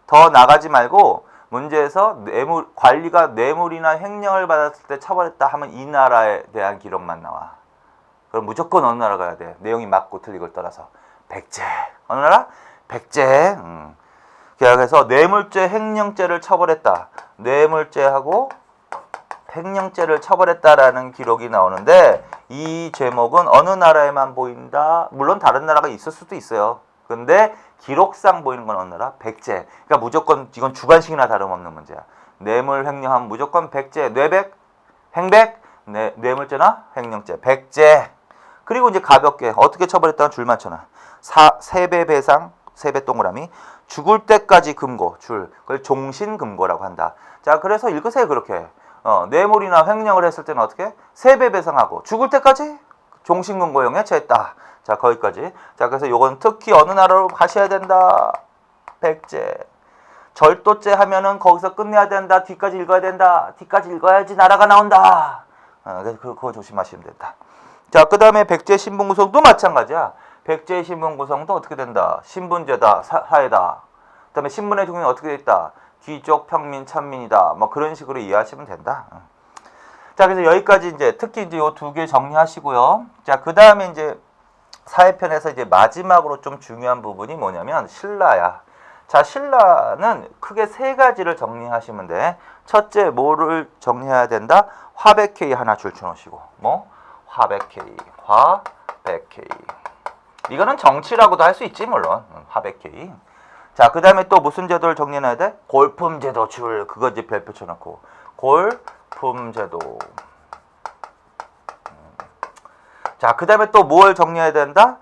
더 나가지 말고 문제에서 관리가 뇌물이나 횡령을 받았을 때 처벌했다 하면 이 나라에 대한 기록만 나와. 그럼 무조건 어느 나라 가야 돼. 내용이 맞고 틀리고를 떠나서. 백제. 어느 나라? 백제. 그래서 뇌물죄, 횡령죄를 처벌했다. 뇌물죄하고 횡령죄를 처벌했다라는 기록이 나오는데 이 제목은 어느 나라에만 보인다. 물론 다른 나라가 있을 수도 있어요. 근데 기록상 보이는 건 어느 나라? 백제. 그러니까 무조건 이건 주관식이나 다름없는 문제야. 뇌물 횡령하면 무조건 백제. 뇌백, 횡백, 뇌물죄나 횡령죄. 백제. 그리고 이제 가볍게 어떻게 처벌했다는 줄 맞춰놔. 3배 배상, 3배 동그라미. 죽을 때까지 금고, 줄. 그걸 종신금고라고 한다. 자, 그래서 읽으세요, 그렇게. 뇌물이나 횡령을 했을 때는 어떻게? 3배 배상하고 죽을 때까지 종신금고형에 처했다. 자, 거기까지. 자, 그래서 요건 특히 어느 나라로 가셔야 된다. 백제. 절도죄 하면은 거기서 끝내야 된다. 뒤까지 읽어야 된다. 뒤까지 읽어야지 나라가 나온다. 그래서 그거 조심하시면 된다. 자, 그 다음에 백제 신분 구성도 마찬가지야. 백제 신분 구성도 어떻게 된다? 신분제다, 사회다. 그 다음에 신분의 종류는 어떻게 돼 있다? 귀족, 평민, 천민이다. 뭐 그런 식으로 이해하시면 된다. 자, 그래서 여기까지 이제 특히 이제 요 2개 정리하시고요. 자, 그 다음에 이제 사회편에서 이제 마지막으로 좀 중요한 부분이 뭐냐면 신라야. 자, 신라는 크게 3가지를 정리하시면 돼. 첫째, 뭐를 정리해야 된다? 화백회의 하나 줄쳐놓으시고. 뭐? 화백회의. 화백회의. 이거는 정치라고도 할 수 있지, 물론. 화백회의. 자, 그 다음에 또 무슨 제도를 정리해야 돼? 골품제도 줄. 그거 이제 별표 쳐놓고. 골품제도. 자, 그 다음에 또 뭘 정리해야 된다?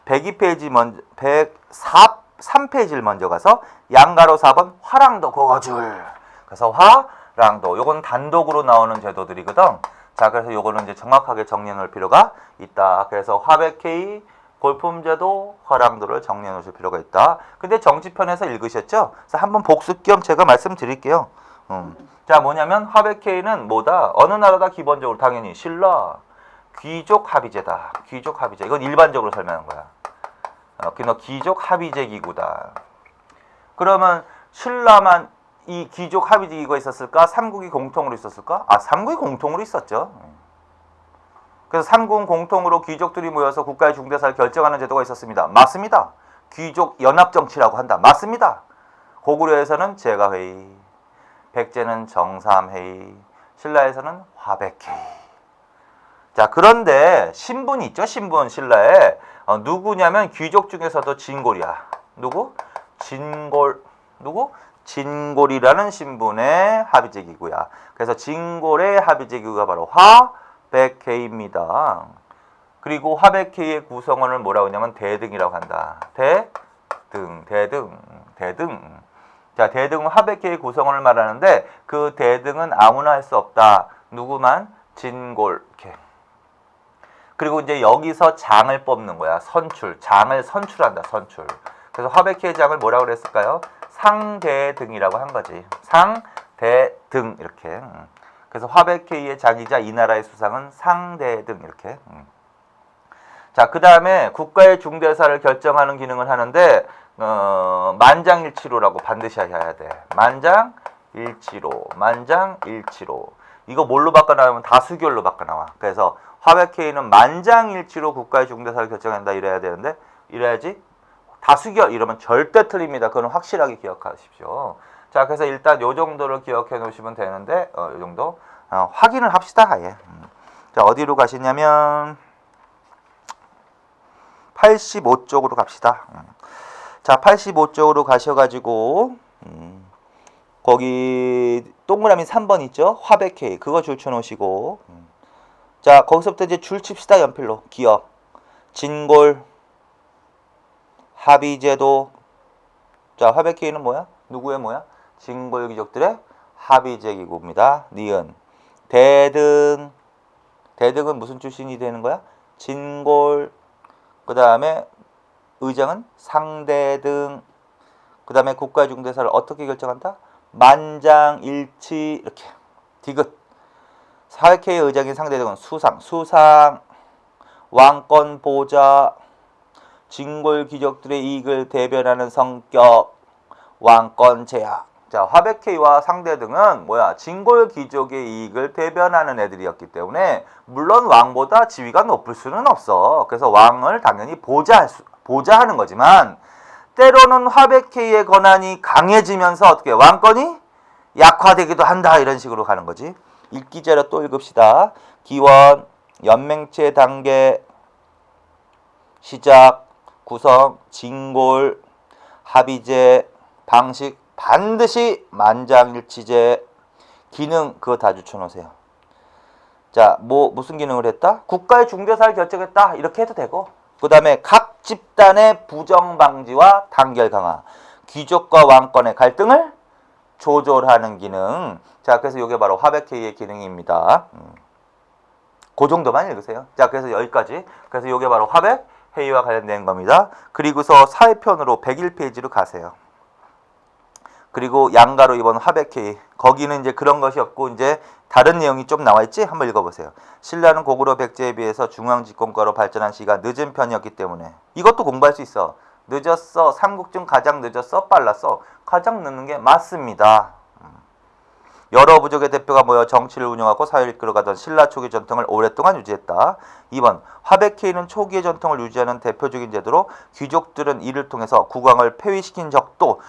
102페이지 먼저, 103페이지를 먼저 가서 양가로 4번 화랑도 그거 줄. 그래서 화랑도. 요건 단독으로 나오는 제도들이거든. 자, 그래서 요거는 이제 정확하게 정리해 놓을 필요가 있다. 그래서 화백회의, 골품제도, 화랑도를 정리해 놓으실 필요가 있다. 근데 정치편에서 읽으셨죠? 그래서 한번 복습 겸 제가 말씀드릴게요. 자, 뭐냐면 화백회의는 뭐다? 어느 나라다? 기본적으로 당연히 신라. 귀족 합의제다. 귀족 합의제. 이건 일반적으로 설명한 거야. 귀족 합의제 기구다. 그러면 신라만 이 귀족 합의제 기구가 있었을까? 삼국이 공통으로 있었을까? 아, 삼국이 공통으로 있었죠. 그래서 삼국은 공통으로 귀족들이 모여서 국가의 중대사를 결정하는 제도가 있었습니다. 맞습니다. 귀족 연합정치라고 한다. 맞습니다. 고구려에서는 제가회의, 백제는 정삼회의, 신라에서는 화백회의. 자, 그런데 신분이 있죠. 신분 신라에. 누구냐면 귀족 중에서도 진골이야. 누구? 진골. 누구? 진골이라는 신분의 합의제 기구야. 그래서 진골의 합의제 기구가 바로 화백회의입니다. 그리고 화백회의의 구성원을 뭐라고 하냐면 대등이라고 한다. 대등. 자, 대등은 화백회의 구성원을 말하는데 그 대등은 아무나 할 수 없다. 누구만? 진골. 이렇게. 그리고 이제 여기서 장을 뽑는 거야. 선출. 장을 선출한다. 선출. 그래서 화백회의 장을 뭐라고 그랬을까요? 상대등이라고 한 거지. 상대등 이렇게. 그래서 화백회의의 장이자 이 나라의 수상은 상대등 이렇게. 자, 그 다음에 국가의 중대사를 결정하는 기능을 하는데 만장일치로라고 반드시 해야 돼. 만장일치로. 이거 뭘로 바꿔나오면 다수결로 바꿔나와. 그래서 화백회의는 만장일치로 국가의 중대사를 결정한다 이래야 되는데 이래야지 다수결 이러면 절대 틀립니다. 그건 확실하게 기억하십시오. 자, 그래서 일단 요 정도를 기억해 놓으시면 되는데 요 정도 확인을 합시다. 아예. 자, 어디로 가시냐면 85쪽으로 갑시다. 자, 85쪽으로 가셔가지고 거기 동그라미 3번 있죠? 화백회의 그거 줄 쳐놓으시고 자, 거기서부터 이제 줄 칩시다. 연필로. 기억, 진골, 합의제도. 자, 화백회의는 뭐야? 누구의 뭐야? 진골귀족들의 합의제 기구입니다. 니은, 대등. 대등은 무슨 출신이 되는 거야? 진골. 그 다음에 의장은 상대등. 그 다음에 국가중대사를 어떻게 결정한다? 만장일치. 이렇게. 디귿. 사회회의 의장인 상대등은 수상. 수상. 왕권 보좌. 진골 귀족들의 이익을 대변하는 성격. 왕권 제약. 자, 화백회의와 상대등은 뭐야? 진골 귀족의 이익을 대변하는 애들이었기 때문에 물론 왕보다 지위가 높을 수는 없어. 그래서 왕을 당연히 보좌하는 거지만 때로는 화백회의의 권한이 강해지면서 어떻게 왕권이 약화되기도 한다. 이런 식으로 가는 거지. 읽기 자료 또 읽읍시다. 기원, 연맹체 단계, 시작, 구성, 진골, 합의제, 방식, 반드시 만장일치제, 기능 그거 다 붙여놓으세요. 자, 무슨 기능을 했다? 국가의 중대사를 결정했다. 이렇게 해도 되고 그 다음에 각 집단의 부정 방지와 단결 강화, 귀족과 왕권의 갈등을 조절하는 기능. 자, 그래서 이게 바로 화백회의의 기능입니다. 그 정도만 읽으세요. 자, 그래서 여기까지. 그래서 이게 바로 화백회의와 관련된 겁니다. 그리고서 사회편으로 101페이지로 가세요. 그리고 양가로 이번 화백회의. 거기는 이제 그런 것이 없고 이제 다른 내용이 좀 나와 있지? 한번 읽어보세요. 신라는 고구려 백제에 비해서 중앙집권과로 발전한 시기가 늦은 편이었기 때문에 이것도 공부할 수 있어. 늦었어. 삼국 중 가장 늦었어? 빨랐어? 가장 늦는 게 맞습니다. 여러 부족의 대표가 모여 정치를 운영하고 사회를 이끌어가던 신라 초기 전통을 오랫동안 유지했다. 2번, 화백회의는 초기의 전통을 유지하는 대표적인 제도로 귀족들은 이를 통해서 국왕을 폐위시킨 적도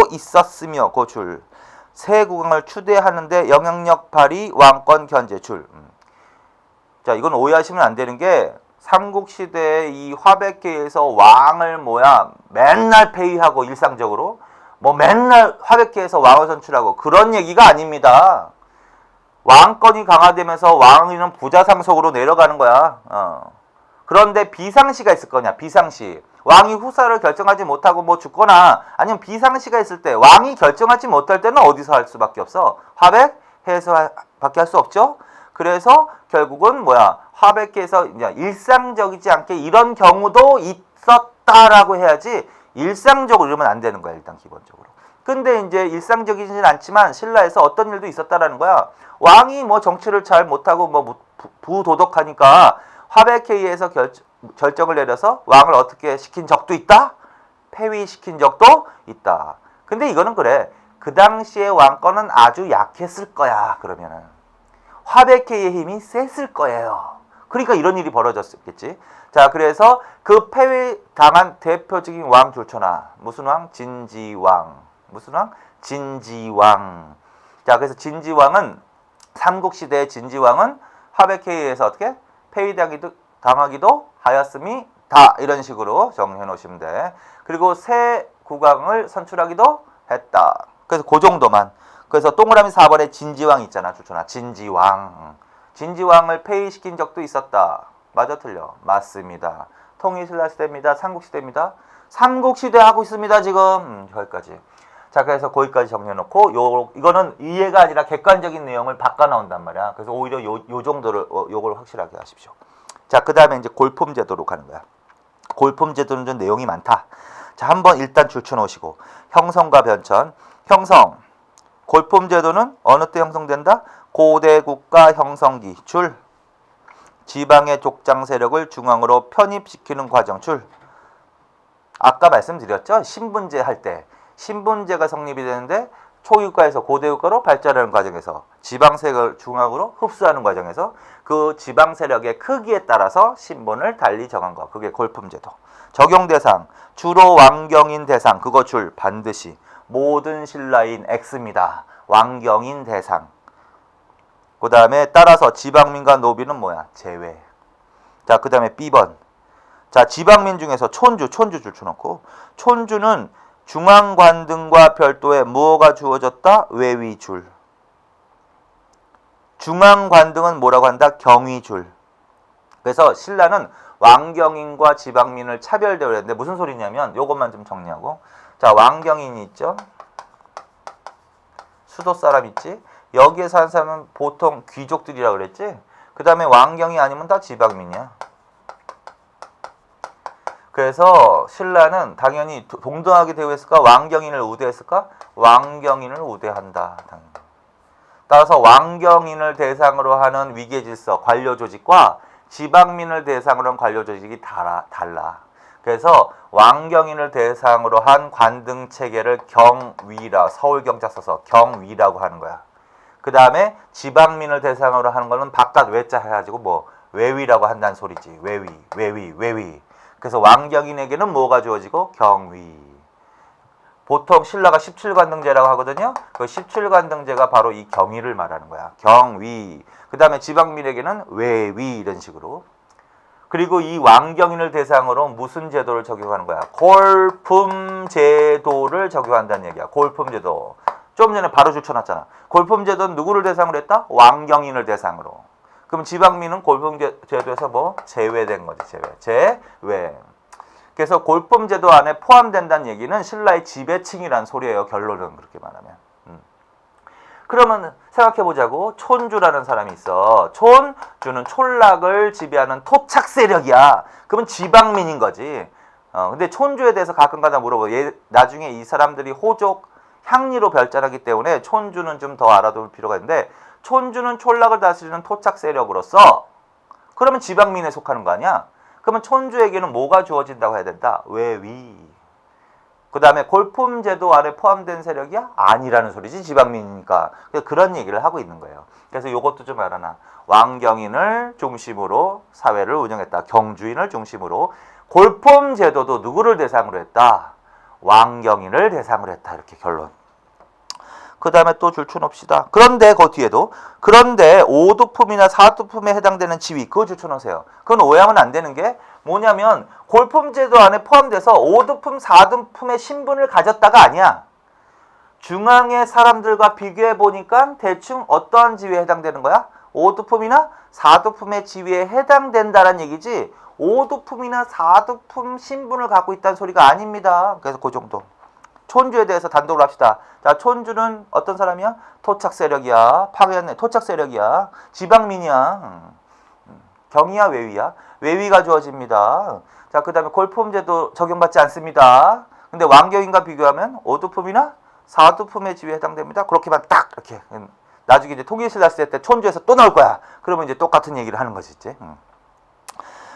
있었으며 고출. 새 국왕을 추대하는데 영향력 발휘, 왕권 견제 줄. 자, 이건 오해하시면 안 되는 게 삼국시대의 이 화백회의에서 왕을 맨날 폐위하고 일상적으로 맨날 화백회의에서 왕을 선출하고 그런 얘기가 아닙니다. 왕권이 강화되면서 왕위는 부자상속으로 내려가는 거야. 그런데 비상시가 있을 거냐? 비상시. 왕이 후사를 결정하지 못하고 죽거나 아니면 비상시가 있을 때 왕이 결정하지 못할 때는 어디서 할 수밖에 없어? 화백회의에서 밖에 할 수 없죠? 그래서 결국은 화백회의에서 일상적이지 않게 이런 경우도 있었다라고 해야지 일상적으로 이러면 안 되는 거야, 일단 기본적으로. 근데 이제 일상적이진 않지만 신라에서 어떤 일도 있었다라는 거야. 왕이 정치를 잘 못하고 부도덕하니까 화백회의에서 결정을 내려서 왕을 어떻게 시킨 적도 있다? 폐위시킨 적도 있다. 근데 이거는 그래. 그 당시에 왕권은 아주 약했을 거야. 그러면은 화백회의의 힘이 셌을 거예요. 그러니까 이런 일이 벌어졌겠지. 자, 그래서 그 폐위당한 대표적인 왕 줄쳐놔. 무슨 왕? 진지왕. 무슨 왕? 진지왕. 자, 그래서 진지왕은 삼국시대의 진지왕은 화백회의에서 어떻게? 폐위당하기도 하였음이 다. 이런 식으로 정리해 놓으시면 돼. 그리고 새 국왕을 선출하기도 했다. 그래서 그 정도만. 그래서 동그라미 4번에 진지왕 있잖아. 줄쳐놔. 진지왕. 진지왕을 폐위시킨 적도 있었다. 맞아 틀려? 맞습니다. 통일신라 시대입니다. 삼국시대입니다. 삼국시대 하고 있습니다. 지금 여기까지. 자, 그래서 거기까지 정리해놓고 이거는 이해가 아니라 객관적인 내용을 바꿔 나온단 말이야. 그래서 오히려 요 정도를 요걸 확실하게 하십시오. 자, 그 다음에 이제 골품제도로 가는 거야. 골품제도는 좀 내용이 많다. 자, 한번 일단 줄쳐놓으시고 형성과 변천. 형성. 골품제도는 어느 때 형성된다? 고대 국가 형성기. 줄. 지방의 족장 세력을 중앙으로 편입시키는 과정. 줄. 아까 말씀드렸죠? 신분제 할 때. 신분제가 성립이 되는데 초기국가에서 고대국가로 발전하는 과정에서 지방 세력을 중앙으로 흡수하는 과정에서 그 지방 세력의 크기에 따라서 신분을 달리 정한 거. 그게 골품제도. 적용 대상. 주로 왕경인 대상. 그거 줄. 반드시. 모든 신라인 X입니다. 왕경인 대상. 그 다음에 따라서 지방민과 노비는 제외. 자, 그 다음에 B번. 자, 지방민 중에서 촌주 줄쳐놓고, 촌주는 중앙관등과 별도의 무어가 주어졌다? 외위줄. 중앙관등은 뭐라고 한다? 경위줄. 그래서 신라는 왕경인과 지방민을 차별대우를 했는데 무슨 소리냐면 요것만 좀 정리하고, 자, 왕경인이 있죠? 수도 사람 있지? 여기에 사는 사람은 보통 귀족들이라고 그랬지? 그 다음에 왕경이 아니면 다 지방민이야. 그래서 신라는 당연히 동등하게 대우했을까? 왕경인을 우대했을까? 왕경인을 우대한다. 당연히. 따라서 왕경인을 대상으로 하는 위계질서, 관료조직과 지방민을 대상으로 한 관료조직이 달라. 그래서 왕경인을 대상으로 한 관등체계를 경위라, 서울경자 써서 경위라고 하는 거야. 그 다음에 지방민을 대상으로 하는 거는 바깥 외자 해가지고 뭐 외위라고 한다는 소리지. 외위. 그래서 왕경인에게는 뭐가 주어지고? 경위. 보통 신라가 17관등제라고 하거든요. 그 17관등제가 바로 이 경위를 말하는 거야. 경위. 그 다음에 지방민에게는 외위 이런 식으로. 그리고 이 왕경인을 대상으로 무슨 제도를 적용하는 거야? 골품제도를 적용한다는 얘기야. 골품제도. 좀 전에 바로 줄쳐놨잖아. 골품제도는 누구를 대상으로 했다? 왕경인을 대상으로. 그럼 지방민은 골품제도에서 뭐? 제외된 거지. 제외. 그래서 골품제도 안에 포함된다는 얘기는 신라의 지배층이란 소리예요. 결론은 그렇게 말하면. 그러면 생각해보자고. 촌주라는 사람이 있어. 촌주는 촌락을 지배하는 토착 세력이야. 그러면 지방민인 거지. 근데 촌주에 대해서 가끔가다 물어봐. 나중에 이 사람들이 호족, 향리로 별자하기 때문에 촌주는 좀 더 알아둘 필요가 있는데, 촌주는 촌락을 다스리는 토착 세력으로서 그러면 지방민에 속하는 거 아니야? 그러면 촌주에게는 뭐가 주어진다고 해야 된다? 외위. 그 다음에 골품제도 안에 포함된 세력이야? 아니라는 소리지, 지방민이니까. 그런 얘기를 하고 있는 거예요. 그래서 이것도 좀 알아놔. 왕경인을 중심으로 사회를 운영했다. 경주인을 중심으로. 골품제도도 누구를 대상으로 했다? 왕경인을 대상으로 했다. 이렇게 결론. 그 다음에 또 줄쳐놓읍시다. 그런데 그 뒤에도 그런데 5두품이나 4두품에 해당되는 지위, 그거 줄쳐놓으세요. 그건 오해하면 안 되는 게 뭐냐면 골품제도 안에 포함돼서 5두품, 4두품의 신분을 가졌다가 아니야. 중앙의 사람들과 비교해 보니까 대충 어떠한 지위에 해당되는 거야? 5두품이나 4두품의 지위에 해당된다는 얘기지 5두품이나 4두품 신분을 갖고 있다는 소리가 아닙니다. 그래서 그 정도. 촌주에 대해서 단독으로 합시다. 자, 촌주는 어떤 사람이야? 토착 세력이야. 파괴했네. 토착 세력이야. 지방민이야. 경위야, 외위야? 외위가 주어집니다. 자, 그 다음에 골품제도 적용받지 않습니다. 근데 왕경인과 비교하면 5두품이나 4두품의 지위에 해당됩니다. 그렇게만 딱 이렇게. 나중에 이제 통일신라 때 촌주에서 또 나올 거야. 그러면 이제 똑같은 얘기를 하는 거지, 이제.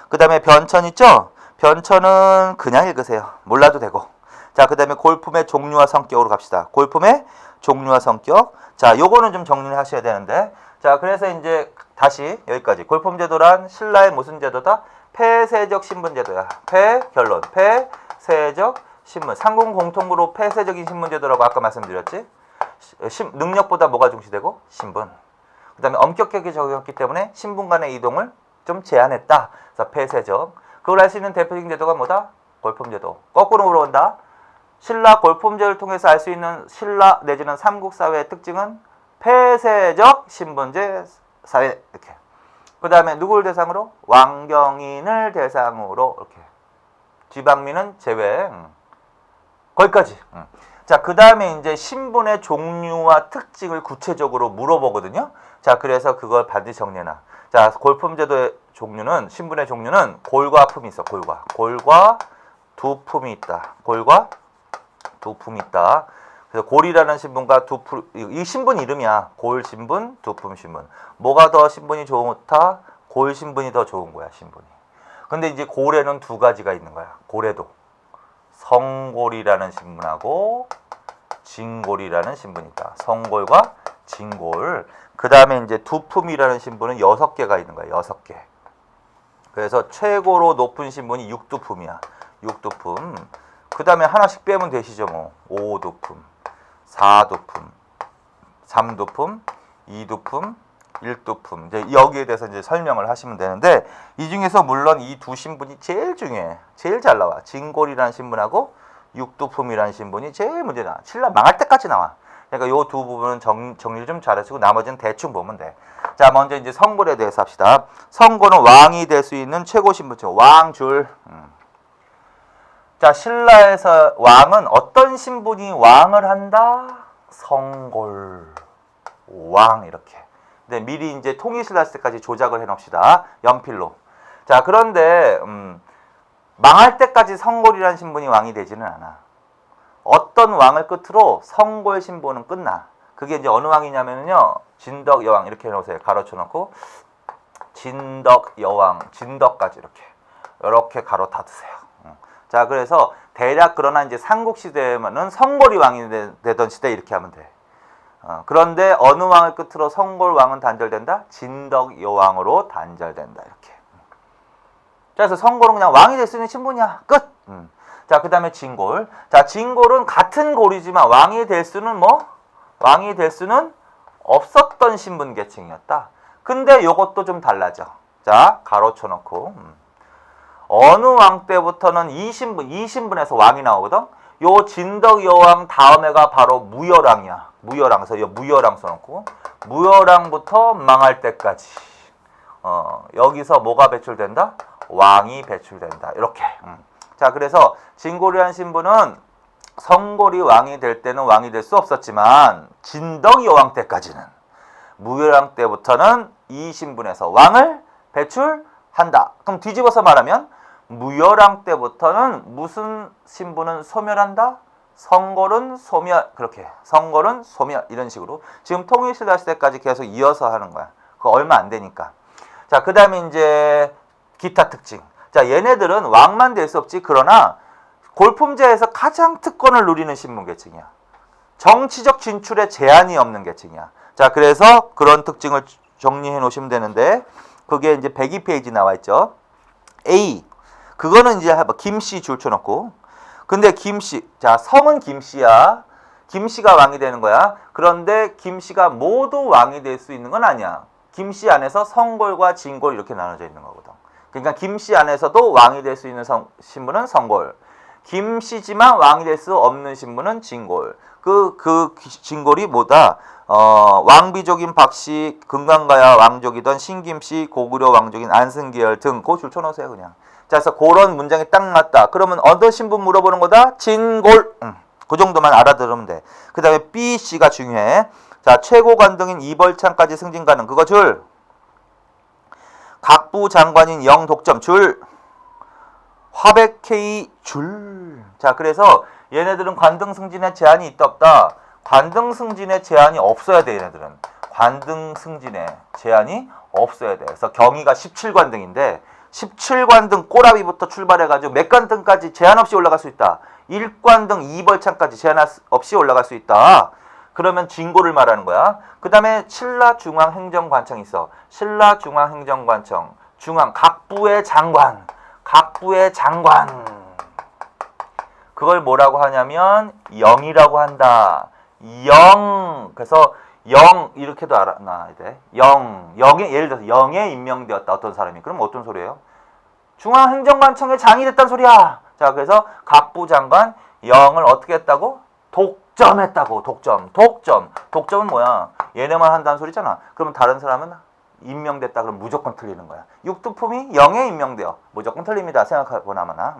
그 다음에 변천 있죠? 변천은 그냥 읽으세요. 몰라도 되고. 자, 그 다음에 골품의 종류와 성격으로 갑시다. 골품의 종류와 성격. 자, 요거는 좀 정리를 하셔야 되는데. 자, 그래서 이제 다시 여기까지. 골품제도란 신라의 무슨 제도다? 폐쇄적 신분제도야. 결론. 폐쇄적 신분. 상군 공통으로 폐쇄적인 신분제도라고 아까 말씀드렸지? 능력보다 뭐가 중시되고? 신분. 그 다음에 엄격하게 적용했기 때문에 신분 간의 이동을 좀 제한했다. 그래서 폐쇄적. 그걸 할 수 있는 대표적인 제도가 뭐다? 골품제도. 거꾸로 물어본다. 신라 골품제를 통해서 알 수 있는 신라 내지는 삼국사회의 특징은 폐쇄적 신분제 사회. 이렇게. 그 다음에 누구를 대상으로? 왕경인을 대상으로. 이렇게. 지방민은 제외. 거기까지. 자, 그 다음에 이제 신분의 종류와 특징을 구체적으로 물어보거든요. 자, 그래서 그걸 반드시 정리해놔. 자, 골품제도의 종류는, 신분의 종류는 골과 품이 있어. 골과 두품이 있다. 골과 두품이 있다. 그래서 골이라는 신분과 두품, 이 신분 이름이야. 골 신분, 두품 신분. 뭐가 더 신분이 좋다? 골 신분이 더 좋은 거야, 신분이. 근데 이제 골에는 두 가지가 있는 거야. 골에도. 성골이라는 신분하고 진골이라는 신분이 있다. 성골과 진골. 그 다음에 이제 두품이라는 신분은 6개가 있는 거야. 6개. 그래서 최고로 높은 신분이 6두품이야. 6두품. 그 다음에 하나씩 빼면 되시죠. 뭐 5두품, 4두품, 3두품, 2두품, 일두품. 이제 여기에 대해서 이제 설명을 하시면 되는데 이 중에서 물론 이 두 신분이 제일 중요해. 제일 잘 나와. 진골이라는 신분하고 육두품이라는 신분이 제일 문제 나와. 신라 망할 때까지 나와. 그러니까 요 두 부분은 정리 좀 잘하시고 나머지는 대충 보면 돼. 자, 먼저 이제 성골에 대해서 합시다. 성골은 왕이 될 수 있는 최고 신분죠. 왕줄. 자, 신라에서 왕은 어떤 신분이 왕을 한다? 성골. 왕 이렇게. 근데 미리 이제 통일신라 때까지 조작을 해놓읍시다. 연필로. 자, 그런데 망할 때까지 성골이라는 신분이 왕이 되지는 않아. 어떤 왕을 끝으로 성골 신분은 끝나. 그게 이제 어느 왕이냐면요. 진덕 여왕 이렇게 해놓으세요. 가로쳐 놓고 진덕 여왕, 진덕까지 이렇게 가로 다 두세요. 자, 그래서 대략 그러나 이제 삼국시대에는 성골이 왕이 되던 시대 이렇게 하면 돼. 그런데 어느 왕을 끝으로 성골 왕은 단절된다? 진덕 여왕으로 단절된다. 이렇게. 자, 그래서 성골은 그냥 왕이 될 수 있는 신분이야. 끝. 자, 그 다음에 진골. 자, 진골은 같은 골이지만 왕이 될 수는 왕이 될 수는 없었던 신분 계층이었다. 근데 요것도 좀 달라져. 자, 가로쳐 놓고. 어느 왕 때부터는 이 신분에서 왕이 나오거든? 요 진덕 여왕 다음에가 바로 무열왕이야. 무열왕. 그래서 무열왕 써놓고. 무열왕부터 망할 때까지. 여기서 뭐가 배출된다? 왕이 배출된다. 이렇게. 자, 그래서 진골이라는 신분은 성골이 왕이 될 때는 왕이 될 수 없었지만 진덕 여왕 때까지는 무열왕 때부터는 이 신분에서 왕을 배출한다. 그럼 뒤집어서 말하면 무열왕 때부터는 무슨 신분은 소멸한다? 성골은 소멸. 그렇게. 성골은 소멸. 이런 식으로. 지금 통일신라 시대까지 계속 이어서 하는 거야. 그거 얼마 안 되니까. 자, 그 다음에 이제 기타 특징. 자, 얘네들은 왕만 될 수 없지. 그러나 골품제에서 가장 특권을 누리는 신분 계층이야. 정치적 진출에 제한이 없는 계층이야. 자, 그래서 그런 특징을 정리해 놓으시면 되는데 그게 이제 102페이지 나와 있죠. A. 그거는 이제 김씨 줄쳐놓고. 근데 김씨. 자, 성은 김씨야. 김씨가 왕이 되는 거야. 그런데 김씨가 모두 왕이 될 수 있는 건 아니야. 김씨 안에서 성골과 진골 이렇게 나눠져 있는 거거든. 그러니까 김씨 안에서도 왕이 될 수 있는 신분은 성골. 김씨지만 왕이 될 수 없는 신분은 진골. 그 진골이 뭐다? 왕비족인 박씨, 금강가야 왕족이던 신김씨, 고구려 왕족인 안승계열 등 그거 줄쳐놓으세요 그냥. 자, 그래서 그런 문장이 딱 맞다. 그러면 어떤 신분 물어보는 거다? 진골. 그 정도만 알아들으면 돼. 그 다음에 B씨가 중요해. 자, 최고관등인 이벌창까지 승진 가능. 그거 줄. 각부 장관인 영독점 줄. 화백회의 줄. 자, 그래서 얘네들은 관등 승진에 제한이 있다 없다? 관등 승진에 제한이 없어야 돼. 얘네들은 관등 승진에 제한이 없어야 돼. 그래서 경위가 17관등인데 17관등 꼬라비부터 출발해가지고 몇 관등까지 제한 없이 올라갈 수 있다. 1관등 2벌창까지 제한 없이 올라갈 수 있다. 그러면 진골을 말하는 거야. 그 다음에 신라중앙행정관청이 있어. 신라중앙행정관청. 중앙 각부의 장관. 각부의 장관. 그걸 뭐라고 하냐면 영이라고 한다. 영. 그래서 영 이렇게도 알아놔야 돼. 영에 예를 들어서 영에 임명되었다. 어떤 사람이. 그럼 어떤 소리예요? 중앙행정관청의 장이 됐다는 소리야. 자, 그래서 각부장관 영을 어떻게 했다고? 독점했다고. 독점은 뭐야? 얘네만 한다는 소리잖아. 그러면 다른 사람은 임명됐다 그러면 무조건 틀리는 거야. 육두품이 영에 임명되어 무조건 틀립니다. 생각해보나마나.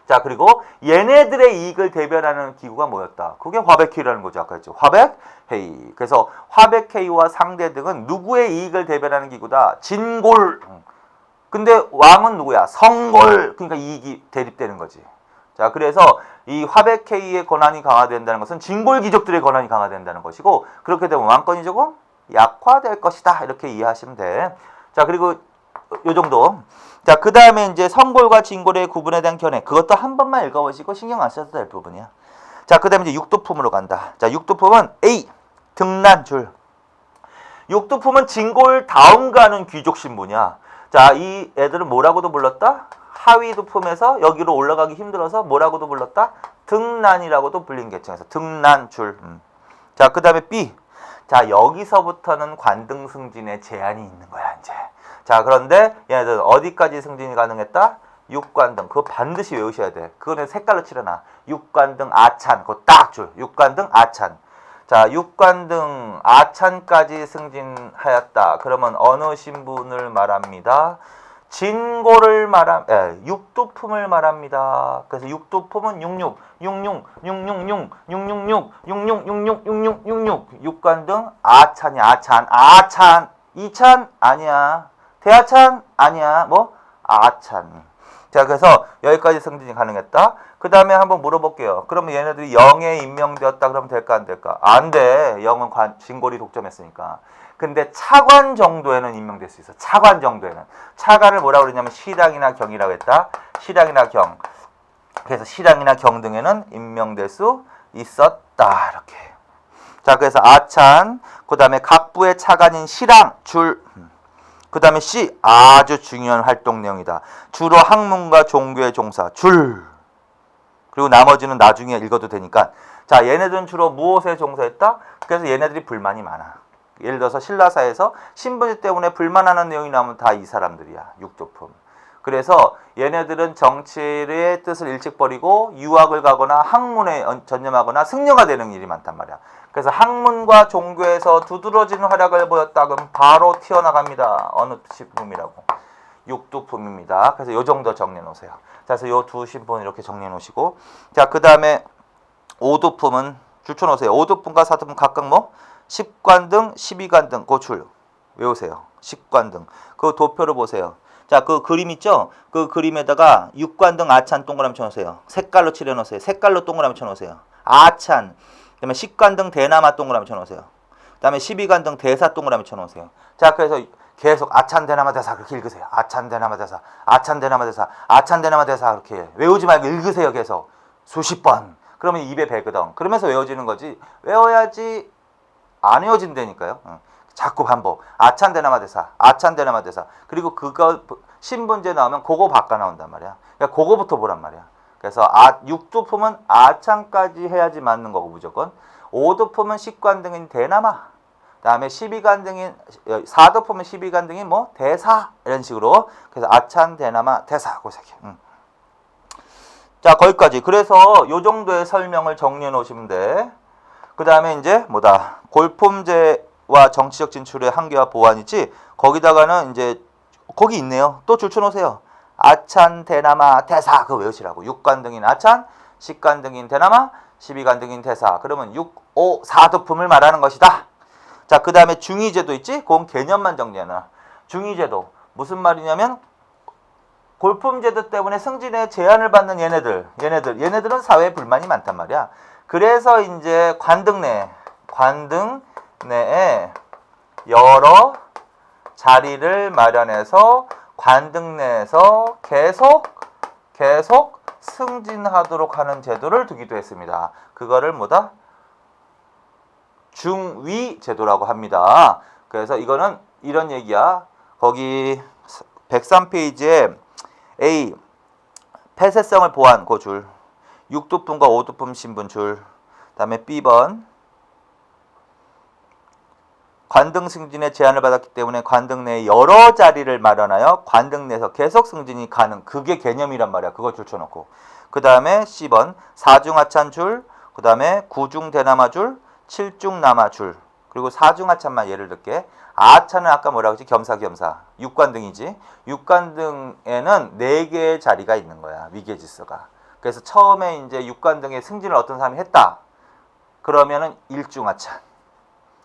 자, 그리고 얘네들의 이익을 대변하는 기구가 뭐였다? 그게 화백회의라는 거죠. 아까 했죠. 화백회의. 그래서 화백회의와 상대 등은 누구의 이익을 대변하는 기구다? 진골. 근데 왕은 누구야? 성골. 그러니까 이익이 대립되는 거지. 자, 그래서 이 화백회의의 권한이 강화된다는 것은 진골 귀족들의 권한이 강화된다는 것이고, 그렇게 되면 왕권이 조금 약화될 것이다. 이렇게 이해하시면 돼. 자, 그리고 요 정도. 자, 그 다음에 이제 성골과 진골의 구분에 대한 견해. 그것도 한 번만 읽어보시고 신경 안 써도 될 부분이야. 자, 그 다음에 이제 육두품으로 간다. 자, 육두품은 A. 등난줄. 육두품은 진골 다음 가는 귀족 신분이야. 자, 이 애들은 뭐라고도 불렀다? 하위두품에서 여기로 올라가기 힘들어서 뭐라고도 불렀다? 등난이라고도 불린 계층에서 등난줄. 자, 그 다음에 B. 자, 여기서부터는 관등 승진에 제한이 있는 거야, 이제. 자, 그런데 얘네들 어디까지 승진이 가능했다? 육관등. 그거 반드시 외우셔야 돼. 그거는 색깔로 칠해놔. 육관등 아찬. 그거 딱 줄. 육관등 아찬. 자, 육관등 아찬까지 승진하였다. 그러면 어느 신분을 말합니다? 진고를 육두품을 말합니다. 그래서 육두품은 66, 66, 666, 666, 66, 66, 66, 66. 육관등 아찬이 아찬. 이찬 아니야. 대하찬 아니야. 뭐? 아찬. 자, 그래서 여기까지 승진이 가능했다. 그 다음에 한번 물어볼게요. 그러면 얘네들이 영에 임명되었다 그러면 될까 안 될까? 안 돼. 영은 진골이 독점했으니까. 근데 차관 정도에는 임명될 수 있어. 차관 정도에는. 차관을 뭐라고 그러냐면 시랑이나 경이라고 했다. 시랑이나 경. 그래서 시랑이나 경 등에는 임명될 수 있었다. 이렇게. 자, 그래서 아찬, 그 다음에 각부의 차관인 시랑, 줄. 그 다음에 C, 아주 중요한 활동 내용이다. 주로 학문과 종교의 종사, 줄. 그리고 나머지는 나중에 읽어도 되니까. 자, 얘네들은 주로 무엇에 종사했다? 그래서 얘네들이 불만이 많아. 예를 들어서 신라사에서 신분제 때문에 불만하는 내용이 나오면 다 이 사람들이야. 육조품. 그래서 얘네들은 정치의 뜻을 일찍 버리고 유학을 가거나 학문에 전념하거나 승려가 되는 일이 많단 말이야. 그래서 학문과 종교에서 두드러진 활약을 보였다 그러면 바로 튀어나갑니다. 어느 신품이라고? 육두품입니다. 그래서 요 정도 정리해 놓으세요. 그래서 요 두 신분 이렇게 정리해 놓으시고, 자, 그 다음에 오두품은 줄쳐 놓으세요. 오두품과 사두품 각각 뭐? 10관등, 12관등, 그 줄 외우세요. 10관등. 그 도표를 보세요. 자, 그 그림 있죠? 그 그림에다가 6관등 아찬 동그라미 쳐놓으세요. 색깔로 칠해놓으세요. 색깔로 동그라미 쳐놓으세요. 아찬. 그 다음에 10관등 대나마 동그라미 쳐놓으세요. 그 다음에 12관등 대사 동그라미 쳐놓으세요. 자, 그래서 계속 아찬 대나마 대사 그렇게 읽으세요. 아찬 대나마 대사, 아찬 대나마 대사, 아찬 대나마 대사 그렇게 외우지 말고 읽으세요. 계속 수십 번. 그러면 입에 배거든. 그러면서 외워지는 거지. 외워야지 안 외워진다니까요. 자꾸 반복. 아찬 대나마 대사, 아찬 대나마 대사. 그리고 그거 신분제 나오면 그거 바꿔 나온단 말이야. 그러니까 그거부터 보란 말이야. 그래서 육두품은 아찬까지 해야지 맞는 거고 무조건. 오두품은 식관등인 대나마. 그다음에 12관등인 사두품은 12관등인 뭐 대사 이런 식으로. 그래서 아찬 대나마 대사 고색해. 자, 거기까지. 그래서 요 정도의 설명을 정리해 놓으시면 돼. 그 다음에 이제 뭐다? 골품제와 정치적 진출의 한계와 보완이지. 거기다가는 이제 거기 있네요. 또 줄쳐놓으세요. 아찬 대나마 대사 그거 외우시라고. 6관등인 아찬, 10관등인 대나마, 12관등인 대사. 그러면 6, 5, 4두품을 말하는 것이다. 자, 그 다음에 중의제도 있지? 그건 개념만 정리해놔. 중의제도 무슨 말이냐면 골품제도 때문에 승진에 제한을 받는 얘네들은 사회에 불만이 많단 말이야. 그래서 이제 관등 내에 여러 자리를 마련해서 관등 내에서 계속 승진하도록 하는 제도를 두기도 했습니다. 그거를 뭐다? 중위 제도라고 합니다. 그래서 이거는 이런 얘기야. 거기 103페이지에 A 폐쇄성을 보완 그 줄. 6두품과 5두품 신분 줄. 다음에 B번 관등 승진에 제한을 받았기 때문에 관등 내에 여러 자리를 마련하여 관등 내에서 계속 승진이 가능. 그게 개념이란 말이야. 그거 줄쳐놓고. 그 다음에 C번 사중하찬 줄. 그 다음에 구중대나마 줄. 칠중남아 줄. 그리고 사중하찬만 예를 들게. 아찬은 아까 뭐라고 했지? 겸사겸사. 육관등이지. 육관등에는 4개의 자리가 있는 거야. 위계질서가. 그래서 처음에 이제 육관등에 승진을 어떤 사람이 했다. 그러면은 일중하찬.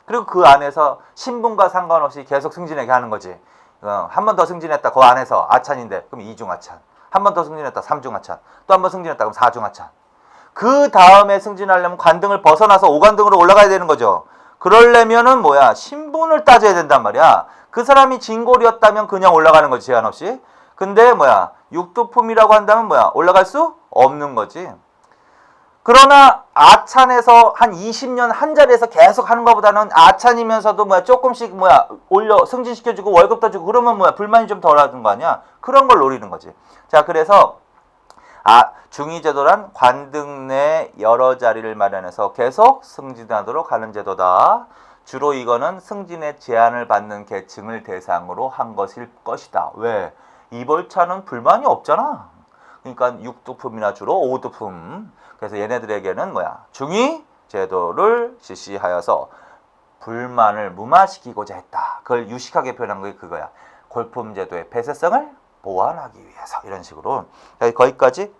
그리고 그 안에서 신분과 상관없이 계속 승진하게 하는 거지. 한 번 더 승진했다. 그 안에서 아찬인데 그럼 2중하찬. 한 번 더 승진했다. 3중하찬. 또 한 번 승진했다. 그럼 4중하찬. 그 다음에 승진하려면 관등을 벗어나서 5관등으로 올라가야 되는 거죠. 그러려면은 뭐야? 신분을 따져야 된단 말이야. 그 사람이 진골이었다면 그냥 올라가는 거지. 제한 없이. 근데 뭐야? 육두품이라고 한다면 뭐야? 올라갈 수 없는 거지. 그러나 아찬에서 한 20년 한 자리에서 계속 하는 것보다는 아찬이면서도 뭐야? 조금씩 뭐야? 올려 승진시켜주고 월급도 주고 그러면 뭐야? 불만이 좀 덜하는 거 아니야? 그런 걸 노리는 거지. 자, 그래서 중위제도란 관등 내 여러 자리를 마련해서 계속 승진하도록 하는 제도다. 주로 이거는 승진에 제한을 받는 계층을 대상으로 한 것일 것이다. 왜? 이벌차는 불만이 없잖아. 그러니까 6두품이나 주로 5두품. 그래서 얘네들에게는 뭐야? 중위 제도를 실시하여서 불만을 무마시키고자 했다. 그걸 유식하게 표현한 게 그거야. 골품 제도의 폐쇄성을 보완하기 위해서. 이런 식으로. 거기까지.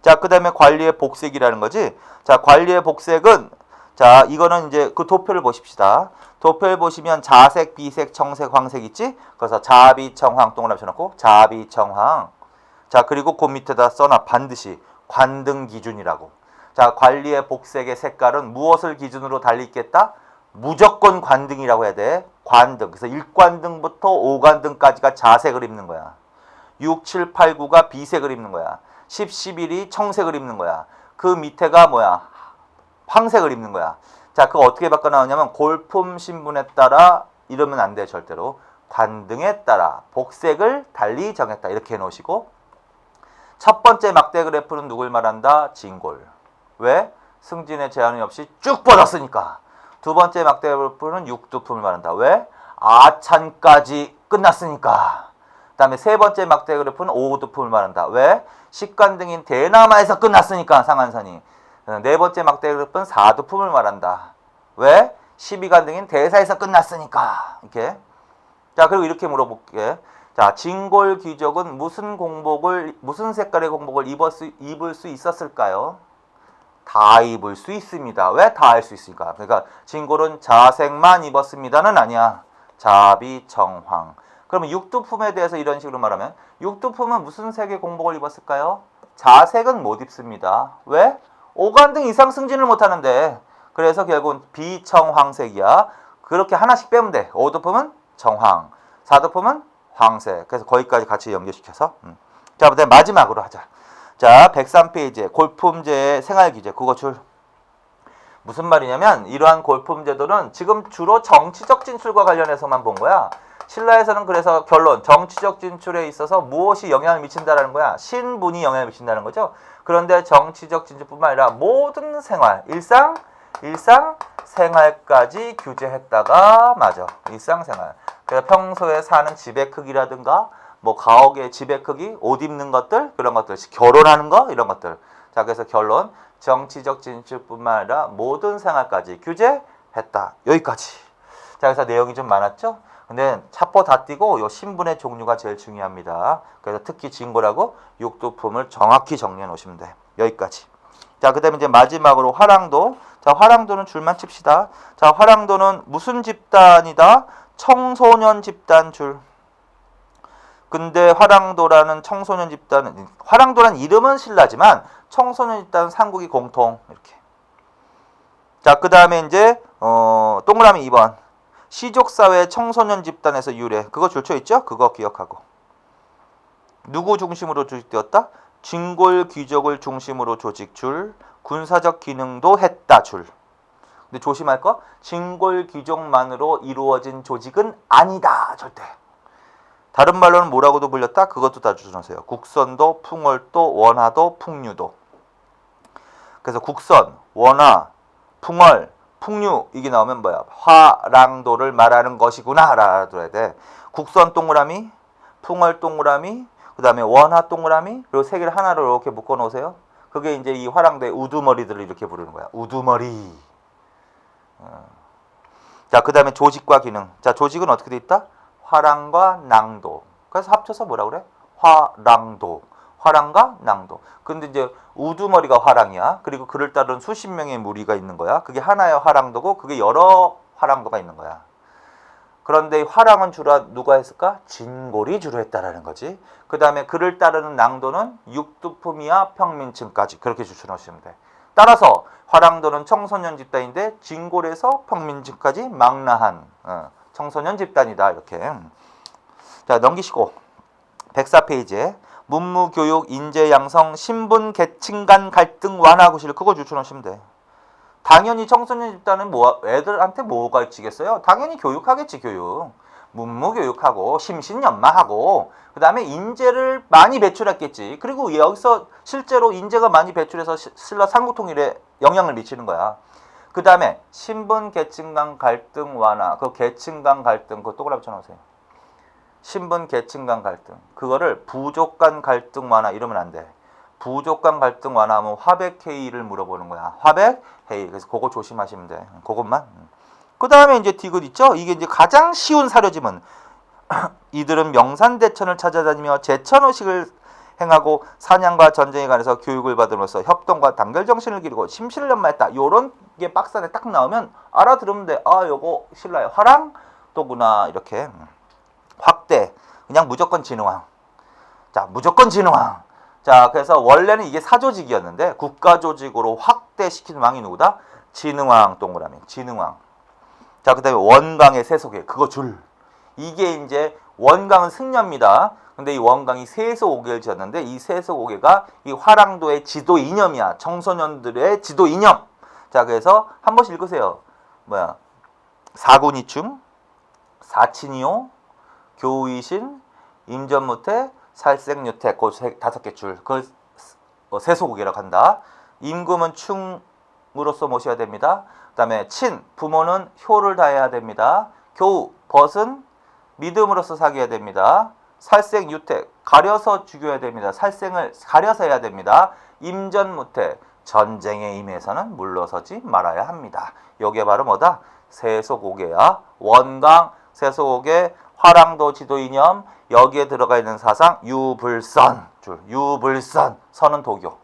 자, 그 다음에 관리의 복색이라는 거지. 자, 관리의 복색은, 자, 이거는 이제 그 도표를 보십시다. 도표를 보시면 자색, 비색, 청색, 황색 있지? 그래서 자비청황 동그라미 쳐놓고 자비청황. 자, 그리고 그 밑에다 써놔. 반드시 관등 기준이라고. 자, 관리의 복색의 색깔은 무엇을 기준으로 달리 있겠다? 무조건 관등이라고 해야 돼. 관등. 그래서 1관등부터 5관등까지가 자색을 입는 거야. 6, 7, 8, 9가 비색을 입는 거야. 10, 11이 청색을 입는 거야. 그 밑에가 뭐야? 황색을 입는 거야. 자, 그거 어떻게 바꿔 나오냐면 골품 신분에 따라 이러면 안 돼, 절대로. 관등에 따라 복색을 달리 정했다. 이렇게 해놓으시고, 첫 번째 막대 그래프는 누굴 말한다? 진골. 왜? 승진의 제한이 없이 쭉 뻗었으니까. 두 번째 막대 그래프는 6두품을 말한다. 왜? 아찬까지 끝났으니까. 그 다음에 세 번째 막대 그래프는 5두품을 말한다. 왜? 식관등인 대남아에서 끝났으니까, 상한선이. 네 번째 막대 그래프는 4두품을 말한다. 왜? 12관등인 대사에서 끝났으니까. 이렇게. 자, 그리고 이렇게 물어볼게. 자, 진골 귀족은 무슨 색깔의 공복을 입을 수 있었을까요? 다 입을 수 있습니다. 왜? 다 할 수 있으니까. 그러니까 진골은 자색만 입었습니다는 아니야. 자비청황. 그러면 육두품에 대해서 이런 식으로 말하면 육두품은 무슨 색의 공복을 입었을까요? 자색은 못 입습니다. 왜? 5관등 이상 승진을 못하는데. 그래서 결국은 비청황색이야. 그렇게 하나씩 빼면 돼. 5두품은 청황, 4두품은 황색. 그래서 거기까지 같이 연결시켜서. 자, 그다음에 마지막으로 하자. 자, 103페이지에 골품제의 생활규제. 그거 줄. 무슨 말이냐면 이러한 골품제도는 지금 주로 정치적 진출과 관련해서만 본 거야. 신라에서는 그래서 결론, 정치적 진출에 있어서 무엇이 영향을 미친다라는 거야? 신분이 영향을 미친다는 거죠. 그런데 정치적 진출뿐만 아니라 모든 생활, 일상생활까지 규제했다가 맞아. 일상생활. 그래서 평소에 사는 집의 크기라든가 뭐 가옥의 집의 크기, 옷 입는 것들, 그런 것들, 결혼하는 거 이런 것들. 자, 그래서 결론, 정치적 진출뿐만 아니라 모든 생활까지 규제했다. 여기까지. 자, 그래서 내용이 좀 많았죠? 근데 차포 다 띄고 요 신분의 종류가 제일 중요합니다. 그래서 특히 진골하고 육두품을 정확히 정리해 놓으시면 돼. 여기까지. 자, 그 다음에 이제 마지막으로 화랑도. 자, 화랑도는 줄만 칩시다. 자, 화랑도는 무슨 집단이다? 청소년 집단 줄. 근데 화랑도라는 청소년 집단은, 화랑도라는 이름은 신라지만 청소년 집단은 삼국이 공통. 이렇게. 자, 그 다음에 이제 동그라미 2번. 시족사회 청소년 집단에서 유래. 그거 줄쳐 있죠? 그거 기억하고. 누구 중심으로 조직되었다? 진골 귀족을 중심으로 조직 줄. 군사적 기능도 했다 줄. 근데 조심할 거, 진골 귀족만으로 이루어진 조직은 아니다. 절대. 다른 말로는 뭐라고도 불렸다? 그것도 다 주셔놓으세요. 국선도, 풍월도, 원화도, 풍류도. 그래서 국선, 원화, 풍월, 풍류 이게 나오면 뭐야? 화랑도를 말하는 것이구나 라야 돼. 국선 동그라미, 풍월 동그라미, 그 다음에 원화 동그라미, 그리고 세 개를 하나로 이렇게 묶어 놓으세요. 그게 이제 이 화랑도의 우두머리들을 이렇게 부르는 거야. 우두머리. 자, 그 다음에 조직과 기능. 자, 조직은 어떻게 돼 있다? 화랑과 낭도. 그래서 합쳐서 뭐라 그래? 화랑도. 화랑과 낭도. 근데 이제 우두머리가 화랑이야. 그리고 그를 따른 수십 명의 무리가 있는 거야. 그게 하나의 화랑도고 그게 여러 화랑도가 있는 거야. 그런데 이 화랑은 주로 누가 했을까? 진골이 주로 했다라는 거지. 그 다음에 그를 따르는 낭도는 육두품이야 평민층까지. 그렇게 추천하시면 돼. 따라서 화랑도는 청소년 집단인데 진골에서 평민층까지 망라한 청소년 집단이다. 이렇게. 자, 넘기시고 104페이지에 문무교육, 인재양성, 신분, 계층 간 갈등 완화 구실. 그거 추천하시면 돼. 당연히 청소년 집단은 애들한테 뭐 가르치겠어요? 당연히 교육하겠지. 교육. 문무교육하고 심신연마하고 그 다음에 인재를 많이 배출했겠지. 그리고 여기서 실제로 인재가 많이 배출해서 신라 삼국통일에 영향을 미치는 거야. 그 다음에 신분 계층 간 갈등 완화. 그 계층 간 갈등 그거 동그라미 쳐놓으세요. 신분 계층 간 갈등. 그거를 부족 간 갈등 완화 이러면 안 돼. 부족 간 갈등 완화하면 화백 회의를 물어보는 거야. 화백 회의. 그래서 그거 조심하시면 돼. 그것만. 그 다음에 이제 디귿 있죠? 이게 이제 가장 쉬운 사료지문. 이들은 명산대천을 찾아다니며 제천의식을 행하고 사냥과 전쟁에 관해서 교육을 받음으로써 협동과 단결 정신을 기르고 심신을 연마했다. 요런 게 박스 안에 딱 나오면 알아들으면 돼. 아, 요거 신라의 화랑도구나. 이렇게. 확대. 그냥 무조건 진흥왕. 자, 무조건 진흥왕. 자, 그래서 원래는 이게 사조직이었는데 국가조직으로 확대시킨 왕이 누구다? 진흥왕 동그라미. 진흥왕. 자, 그 다음에 원강의 세속에. 그거 줄. 이게 이제 원강은 승려입니다. 근데 이 원강이 세속오개를 지었는데 이 세속오개가 이 화랑도의 지도 이념이야. 청소년들의 지도 이념. 자, 그래서 한 번씩 읽으세요. 뭐야? 사군이충, 사친이요, 교의신, 임전무태, 살생유태. 그 5개 줄. 그걸 세속오개라고 한다. 임금은 충으로서 모셔야 됩니다. 그 다음에 친, 부모는 효를 다해야 됩니다. 교우, 벗은 믿음으로써 사귀어야 됩니다. 살생, 유태, 가려서 죽여야 됩니다. 살생을 가려서 해야 됩니다. 임전무태, 전쟁에 임해서는 물러서지 말아야 합니다. 이게 바로 뭐다? 세속오개야. 원강, 세속오개, 화랑도 지도 이념, 여기에 들어가 있는 사상, 유불선. 줄, 유불선. 선은 도교. 자,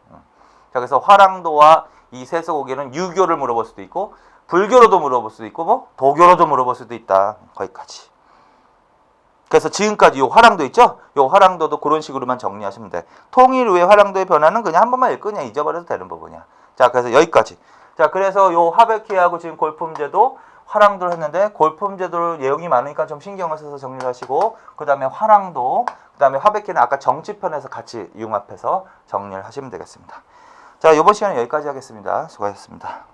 그래서 화랑도와 이 세속오개는 유교를 물어볼 수도 있고, 불교로도 물어볼 수도 있고, 뭐 도교로도 물어볼 수도 있다. 거기까지. 그래서 지금까지 요 화랑도 있죠? 요 화랑도도 그런 식으로만 정리하시면 돼. 통일 후에 화랑도의 변화는 그냥 한 번만 읽고 그냥 잊어버려도 되는 부분이야. 자, 그래서 여기까지. 자, 그래서 요 하백회하고 지금 골품제도 화랑도를 했는데 골품제도 내용이 많으니까 좀 신경을 써서 정리를 하시고 그 다음에 화랑도, 그 다음에 하백회는 아까 정치편에서 같이 융합해서 정리를 하시면 되겠습니다. 자, 이번 시간은 여기까지 하겠습니다. 수고하셨습니다.